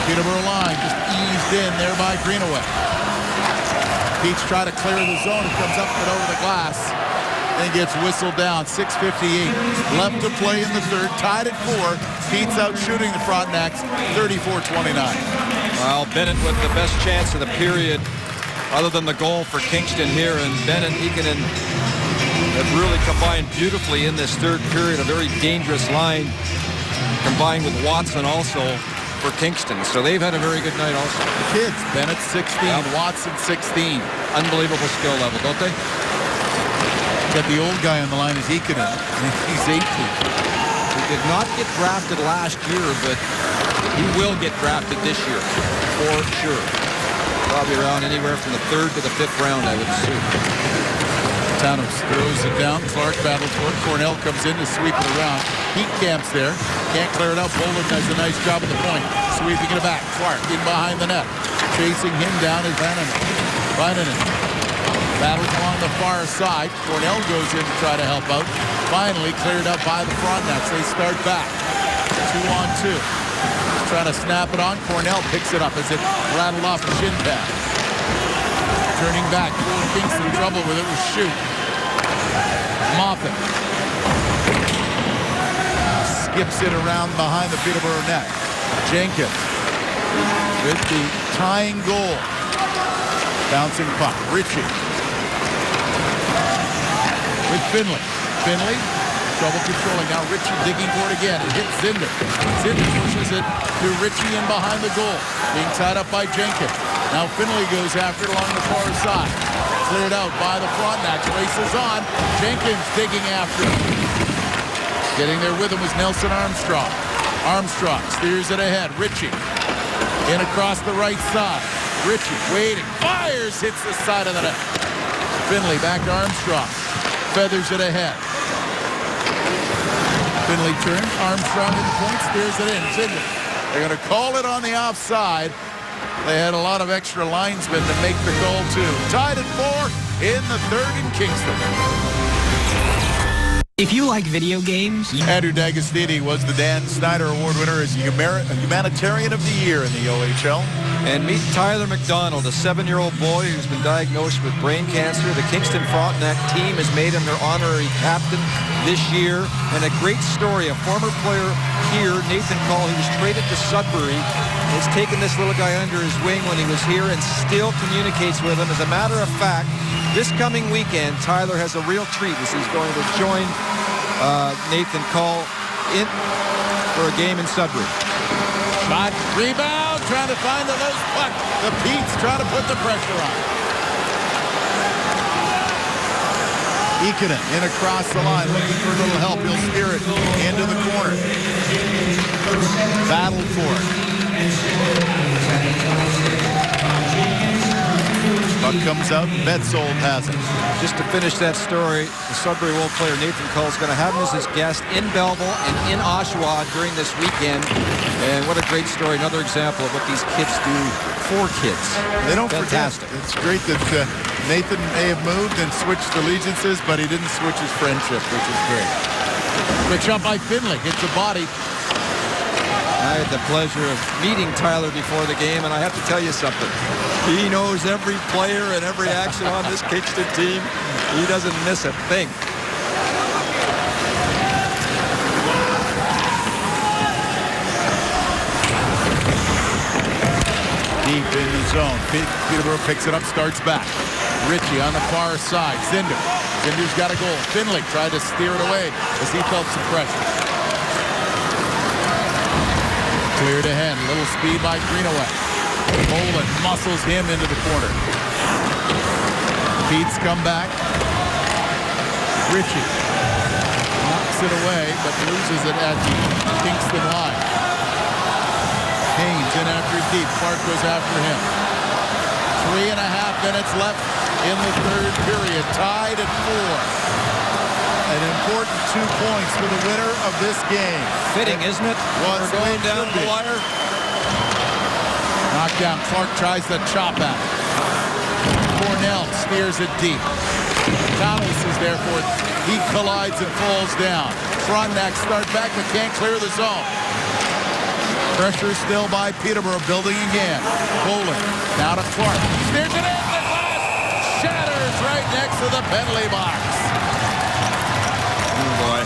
Peterborough line just eased in there by Greenaway. Pete's trying to clear the zone. It comes up and over the glass. And gets whistled down. 6:58 left to play in the third. Tied at 4. Pete's out shooting the Frontenacs 34-29. Well, Bennett with the best chance of the period other than the goal for Kingston here. And Bennett and Ikonen have really combined beautifully in this third period. A very dangerous line combined with Watson also for Kingston. So they've had a very good night also. The kids, Bennett 16, Watson 16. Unbelievable skill level, don't they? Got the old guy on the line is Ikonen. He's 18. He did not get drafted last year, but he will get drafted this year for sure. Probably around anywhere from the 3rd to the 5th round, I would assume. Thanos throws it down. Clark battles for it. Cornell comes in to sweep it around. Heat camps there. Can't clear it up. Bolden does a nice job at the point. Sweeping it back. Clark in behind the net. Chasing him down is Vainanen. Battles along the far side. Cornell goes in to try to help out. Finally cleared up by the Frontenacs. They start back. 2-on-2. Trying to snap it on. Cornell picks it up as it rattled off the shin pad. Turning back. Kingston trouble with it was Shoot. Moffat. Skips it around behind the Peterborough net. Jenkins with the tying goal. Bouncing puck. Ritchie. With Finley. Finley, trouble controlling. Now Ritchie digging for it again. It hits Zinder. Zinder pushes it to Ritchie in behind the goal. Being tied up by Jenkins. Now Finley goes after it along the far side. Cleared out by the Frontenacs. Races on. Jenkins digging after it. Getting there with him was Nelson Armstrong. Armstrong steers it ahead. Ritchie in across the right side. Ritchie waiting. Fires. Hits the side of the net. Finley back to Armstrong. Feathers it ahead. Finley turns. Armstrong in the point. Steers it in. Zinder. They're going to call it on the offside. They had a lot of extra linesmen to make the goal too. Tied at 4 in the third in Kingston. If you like video games... Andrew D'Agostini was the Dan Snyder Award winner as Humanitarian of the Year in the OHL. And meet Tyler McDonald, a 7-year-old boy who's been diagnosed with brain cancer. The Kingston Frontenac team has made him their honorary captain this year. And a great story, a former player here, Nathan Call, who was traded to Sudbury, has taken this little guy under his wing when he was here and still communicates with him. As a matter of fact, this coming weekend, Tyler has a real treat as he's going to join Nathan Call in for a game in Sudbury. Shot, rebound, trying to find the loose puck. The Petes trying to put the pressure on. Ikonen in across the line, looking for a little help. He'll steer it into the corner. Battled for it. Puck comes out, Betzold has it. Just to finish that story, the Sudbury Wolf player Nathan Cole is going to have him as his guest in Belleville and in Oshawa during this weekend. And what a great story. Another example of what these kids do for kids. They don't Fantastic. forget. It's great that Nathan may have moved and switched allegiances, but he didn't switch his friendship, which is great. Quick shot by Finley. Hits the body. I had the pleasure of meeting Tyler before the game, and I have to tell you something. He knows every player and every action on this Kingston team. He doesn't miss a thing. Deep in the zone. Peterborough picks it up, starts back. Ritchie on the far side. Zinder's got a goal. Finley tried to steer it away as he felt some pressure. Cleared ahead. A little speed by Greenaway. Boland muscles him into the corner. Pete's come back. Ritchie knocks it away, but loses it at the Kingston line. Haynes in after deep. Clark goes after him. 3.5 minutes left in the third period. Tied at 4. An important 2 points for the winner of this game. Fitting, isn't it? Was We're going down the wire. Knockdown. Clark tries to chop at it. Cornell steers it deep. Talos is there for it. He collides and falls down. Frontenacs start back but can't clear the zone. Pressure still by Peterborough, building again. Boland now to Clark. Steers it in. The glass shatters right next to the penalty box. Oh boy.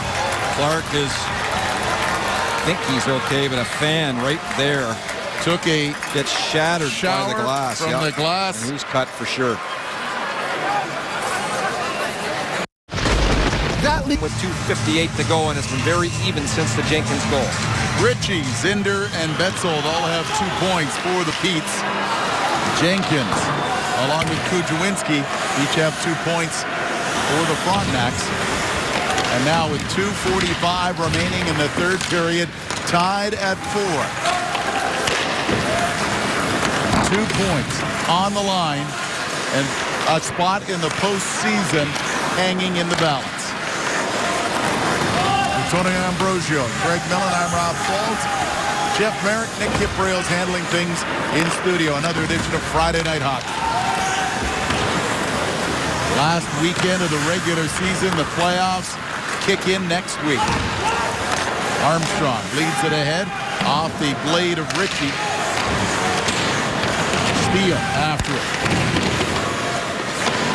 Clark is, I think he's okay, but a fan right there. Took a Gets shattered by the glass. from the glass. And he's cut for sure. That With 2:58 to go, and it's been very even since the Jenkins goal. Ritchie, Zinder, and Betzold all have 2 points for the Petes. Jenkins, along with Kujawinski, each have 2 points for the Frontenacs. And now with 2:45 remaining in the third period, tied at 4. 2 points on the line, and a spot in the postseason hanging in the balance. Tony Ambrosio, Greg Millen, I'm Rob Falls. Jeff Merrick, Nick Kiprail's handling things in studio. Another edition of Friday Night Hockey. Last weekend of the regular season, the playoffs kick in next week. Armstrong leads it ahead off the blade of Ritchie. Steele after it.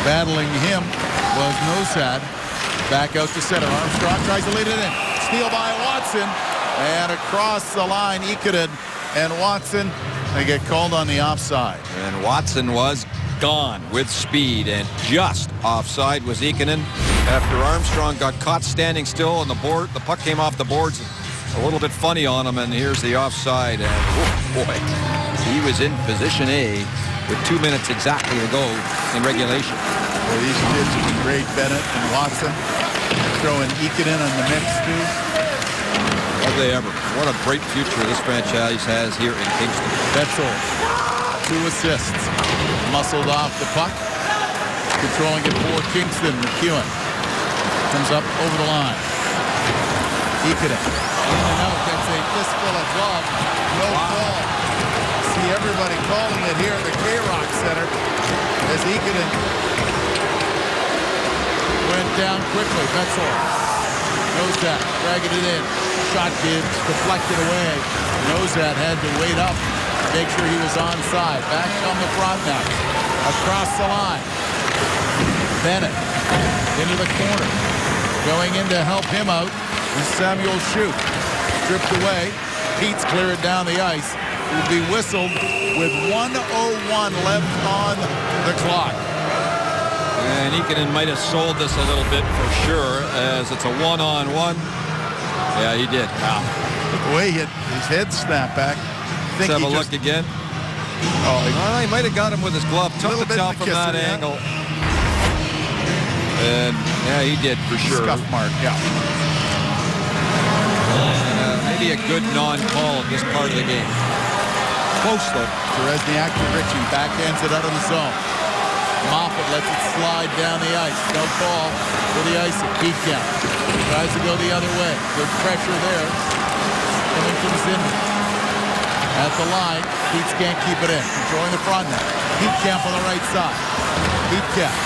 Battling him was Nosad. Back out to center. Armstrong tries to lead it in. Steal by Watson. And across the line, Ikonen and Watson. They get called on the offside. And Watson was gone with speed, and just offside was Ikonen after Armstrong got caught standing still on the board. The puck came off the boards a little bit funny on him, and here's the offside. And oh boy, he was in position A with 2 minutes exactly to go in regulation. Well, these kids have been great, Bennett and Watson. Throwing Ikonen in the mix, too. Have they ever. What a bright future this franchise has here in Kingston. Betzold, 2 assists. Muscled off the puck. Controlling it for Kingston. McEwen comes up over the line. Ikonen in and out. Gets a fistful of glove. No call. See everybody calling it here at the K-Rock Center as Ikonen went down quickly. Betzold Nosat dragging it in. Shot gives deflected away. Nosat had to wait up to make sure he was onside. Back on the Frontenacs. Across the line. Bennett into the corner. Going in to help him out is Samuel Shute. Stripped away. Pete's cleared down the ice. Will be whistled with 1:01 left on the clock. And Ikonen might have sold this a little bit for sure, as it's a one-on-one. Yeah, he did. Wow. The way his head snapped back. Let's have a look again. Oh, he might have got him with his glove. Took the towel from that angle. And yeah, he did for sure. Scuff mark, yeah. Maybe a good non-call in this part of the game. Close though. Terezniak to Ritchie. Backhands it out of the zone. Moffat lets it slide down the ice. No call for the icing. Beatdown. Tries to go the other way. Good pressure there. Coming from Zinder. At the line. Keats can't keep it in. Controlling the front net. Heatkamp on the right side. Heatkamp.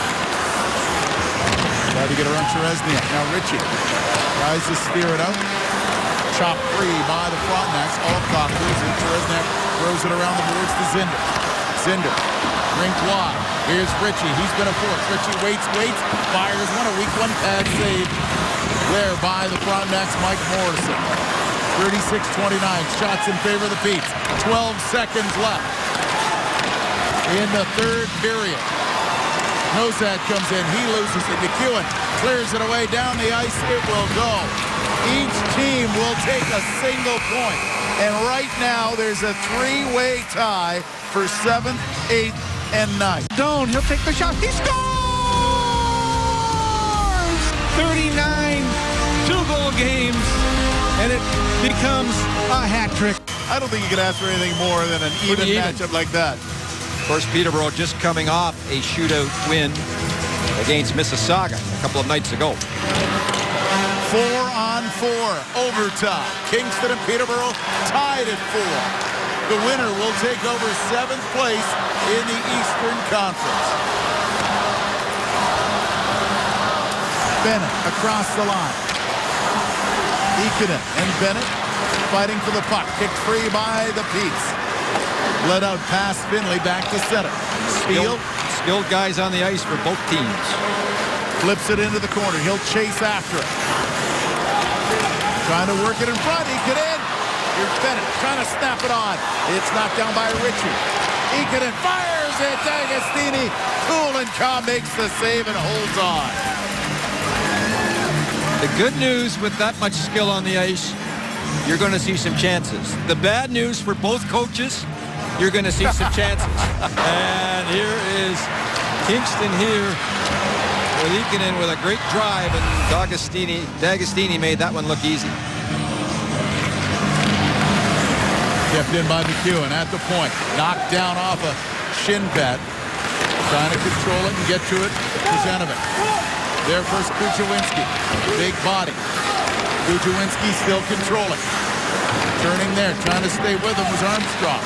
Tried to get around Terezniak. Now Ritchie tries to steer it out. Chopped free by the Frontenacs. Alcock loses it. Terezniak throws it around the boards to Zinder. Zinder. Rink wide. Here's Ritchie. He's been a force. Ritchie waits. Fires one. A weak one. Pad save there by the Frontenacs, Mike Morrison. 36-29. Shots in favor of the Petes. 12 seconds left in the third period. Nosad comes in. He loses it. McEwen clears it away down the ice. It will go. Each team will take a single point. And right now, there's a three-way tie for 7th, 8th, and 9th. Doan, he'll take the shot. He scores! 39 two-goal games, and it becomes a hat trick. I don't think you could ask for anything more than an even matchup like that. Of course, Peterborough just coming off a shootout win against Mississauga a couple of nights ago. 4-on-4 overtime. Kingston and Peterborough tied at 4. The winner will take over 7th place in the Eastern Conference. Bennett across the line. Ikonen and Bennett fighting for the puck. Kicked free by the Petes. Let out past Finley back to center. Skilled guys on the ice for both teams. Flips it into the corner. He'll chase after it. Trying to work it in front. Ikonen. Here's Bennett trying to snap it on. It's knocked down by Ritchie. Ikonen fires it. D'Agostini. Cool and calm makes the save and holds on. The good news with that much skill on the ice, you're going to see some chances. The bad news for both coaches, you're going to see some chances. And here is Kingston here with Ikonen with a great drive, and D'Agostini made that one look easy. Kept in by McEwen at the point. Knocked down off a shin pad. Trying to control it and get to it. Kuzanovic. There first Kuchowinski. Big body. Kuchowinski still controlling. Turning there. Trying to stay with him was Armstrong.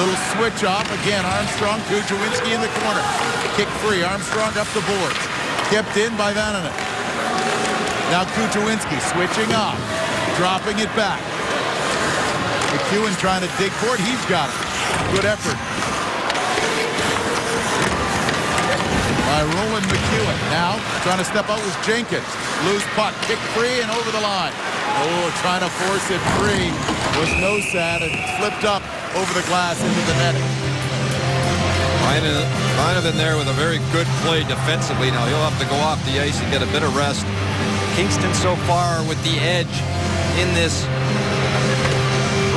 Little switch off. Again, Armstrong. Kuchowinski in the corner. Kick free. Armstrong up the boards. Kept in by Vananen. Now Kuchowinski switching off. Dropping it back. McEwen trying to dig for it. He's got it. Good effort by Roland McEwen. Now trying to step out was Jenkins. Loose puck. Kick free and over the line. Oh, trying to force it free was Nosad and flipped up over the glass into the netting. Kind of in there with a very good play defensively. Now he'll have to go off the ice and get a bit of rest. Kingston so far with the edge in this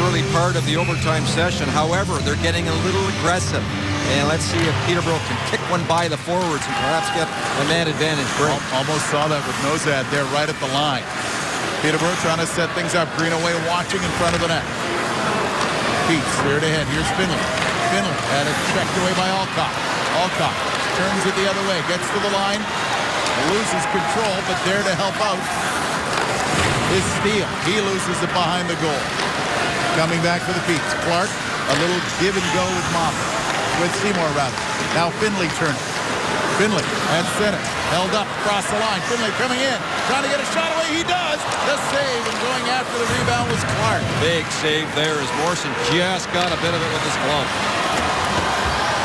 early part of the overtime session. However, they're getting a little aggressive. And let's see if Peterborough can kick one by the forwards and perhaps get a man advantage break. Almost saw that with Nosad there right at the line. Peterborough trying to set things up. Greenaway watching in front of the net. Pete's cleared ahead. Here's Finley. Finley had it checked away by Alcock. Alcock turns it the other way. Gets to the line. Loses control, but there to help out is Steele. He loses it behind the goal. Coming back for the Petes. Clark, a little give and go with Moffat. With Seymour, rather. Now Finley turning. Finley at center. Held up across the line. Finley coming in. Trying to get a shot away. He does. The save, and going after the rebound was Clark. Big save there as Morrison just got a bit of it with his glove.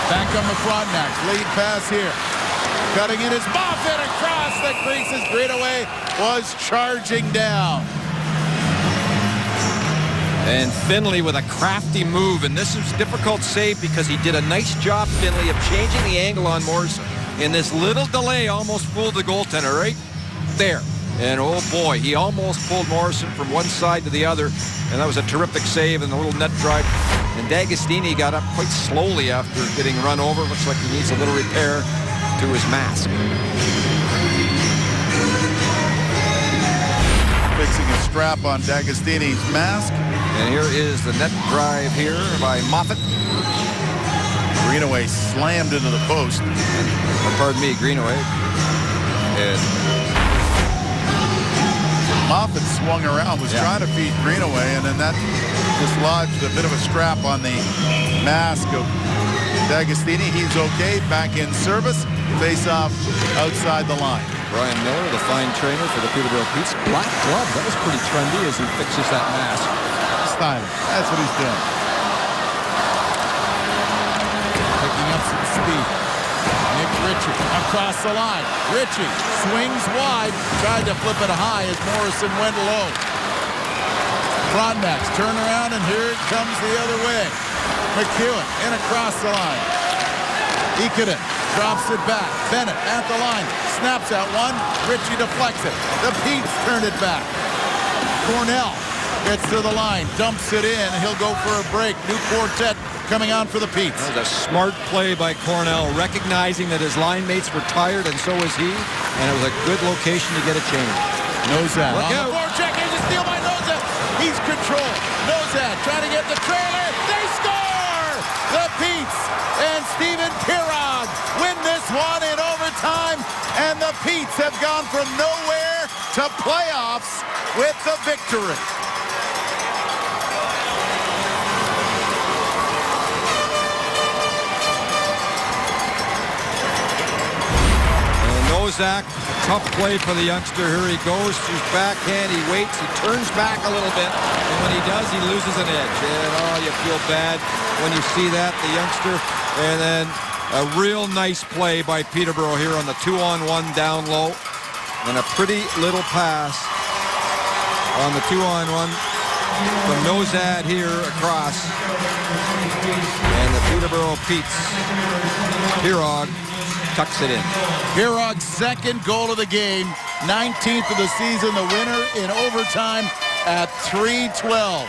Back on the Frontenacs. Lead pass here. Cutting in his Moffat across the creases. Greenaway was charging down. And Finley with a crafty move, and this is a difficult save because he did a nice job, Finley, of changing the angle on Morrison. And this little delay almost fooled the goaltender right there. And oh boy, he almost pulled Morrison from one side to the other, and that was a terrific save and a little net drive. And D'Agostini got up quite slowly after getting run over. Looks like he needs a little repair to his mask. Fixing a strap on D'Agostini's mask. And here is the net drive here by Moffat. Greenaway slammed into the post. Pardon me, Greenaway. And Moffat swung around, was trying to feed Greenaway, and then that dislodged a bit of a strap on the mask of D'Agostini. He's okay, back in service. Face off outside the line. Brian Miller, the fine trainer for the Peterborough Petes. Black glove, that was pretty trendy as he fixes that mask. Steiner, that's what he's doing. speed. Nick Ritchie across the line. Ritchie swings wide, tried to flip it high as Morrison went low. Frontenacs turn around, and here it comes the other way. McEwen in across the line. Ikonen drops it back. Bennett at the line. Snaps out one. Ritchie deflects it. The Petes turn it back. Cornell gets to the line. Dumps it in. He'll go for a break. New quartet coming on for the Petes. That was a smart play by Cornell, recognizing that his line mates were tired, and so was he. And it was a good location to get a change. Nozad Look on out. the forecheck. Here's a steal by Nozad. He's controlled. Nozad trying to get the trailer. They score! The Petes and Steven Pirog win this one in overtime. And the Petes have gone from nowhere to playoffs with the victory. Nozak, tough play for the youngster. Here he goes to his backhand. He waits. He turns back a little bit. And when he does, he loses an edge. And, oh, you feel bad when you see that, the youngster. And then a real nice play by Peterborough here on the 2-on-1 down low. And a pretty little pass on the 2-on-1 from Nozad here across. And the Peterborough Petes, Pirog, tucks it in. Pirog's second goal of the game, 19th of the season, the winner in overtime at 3:12.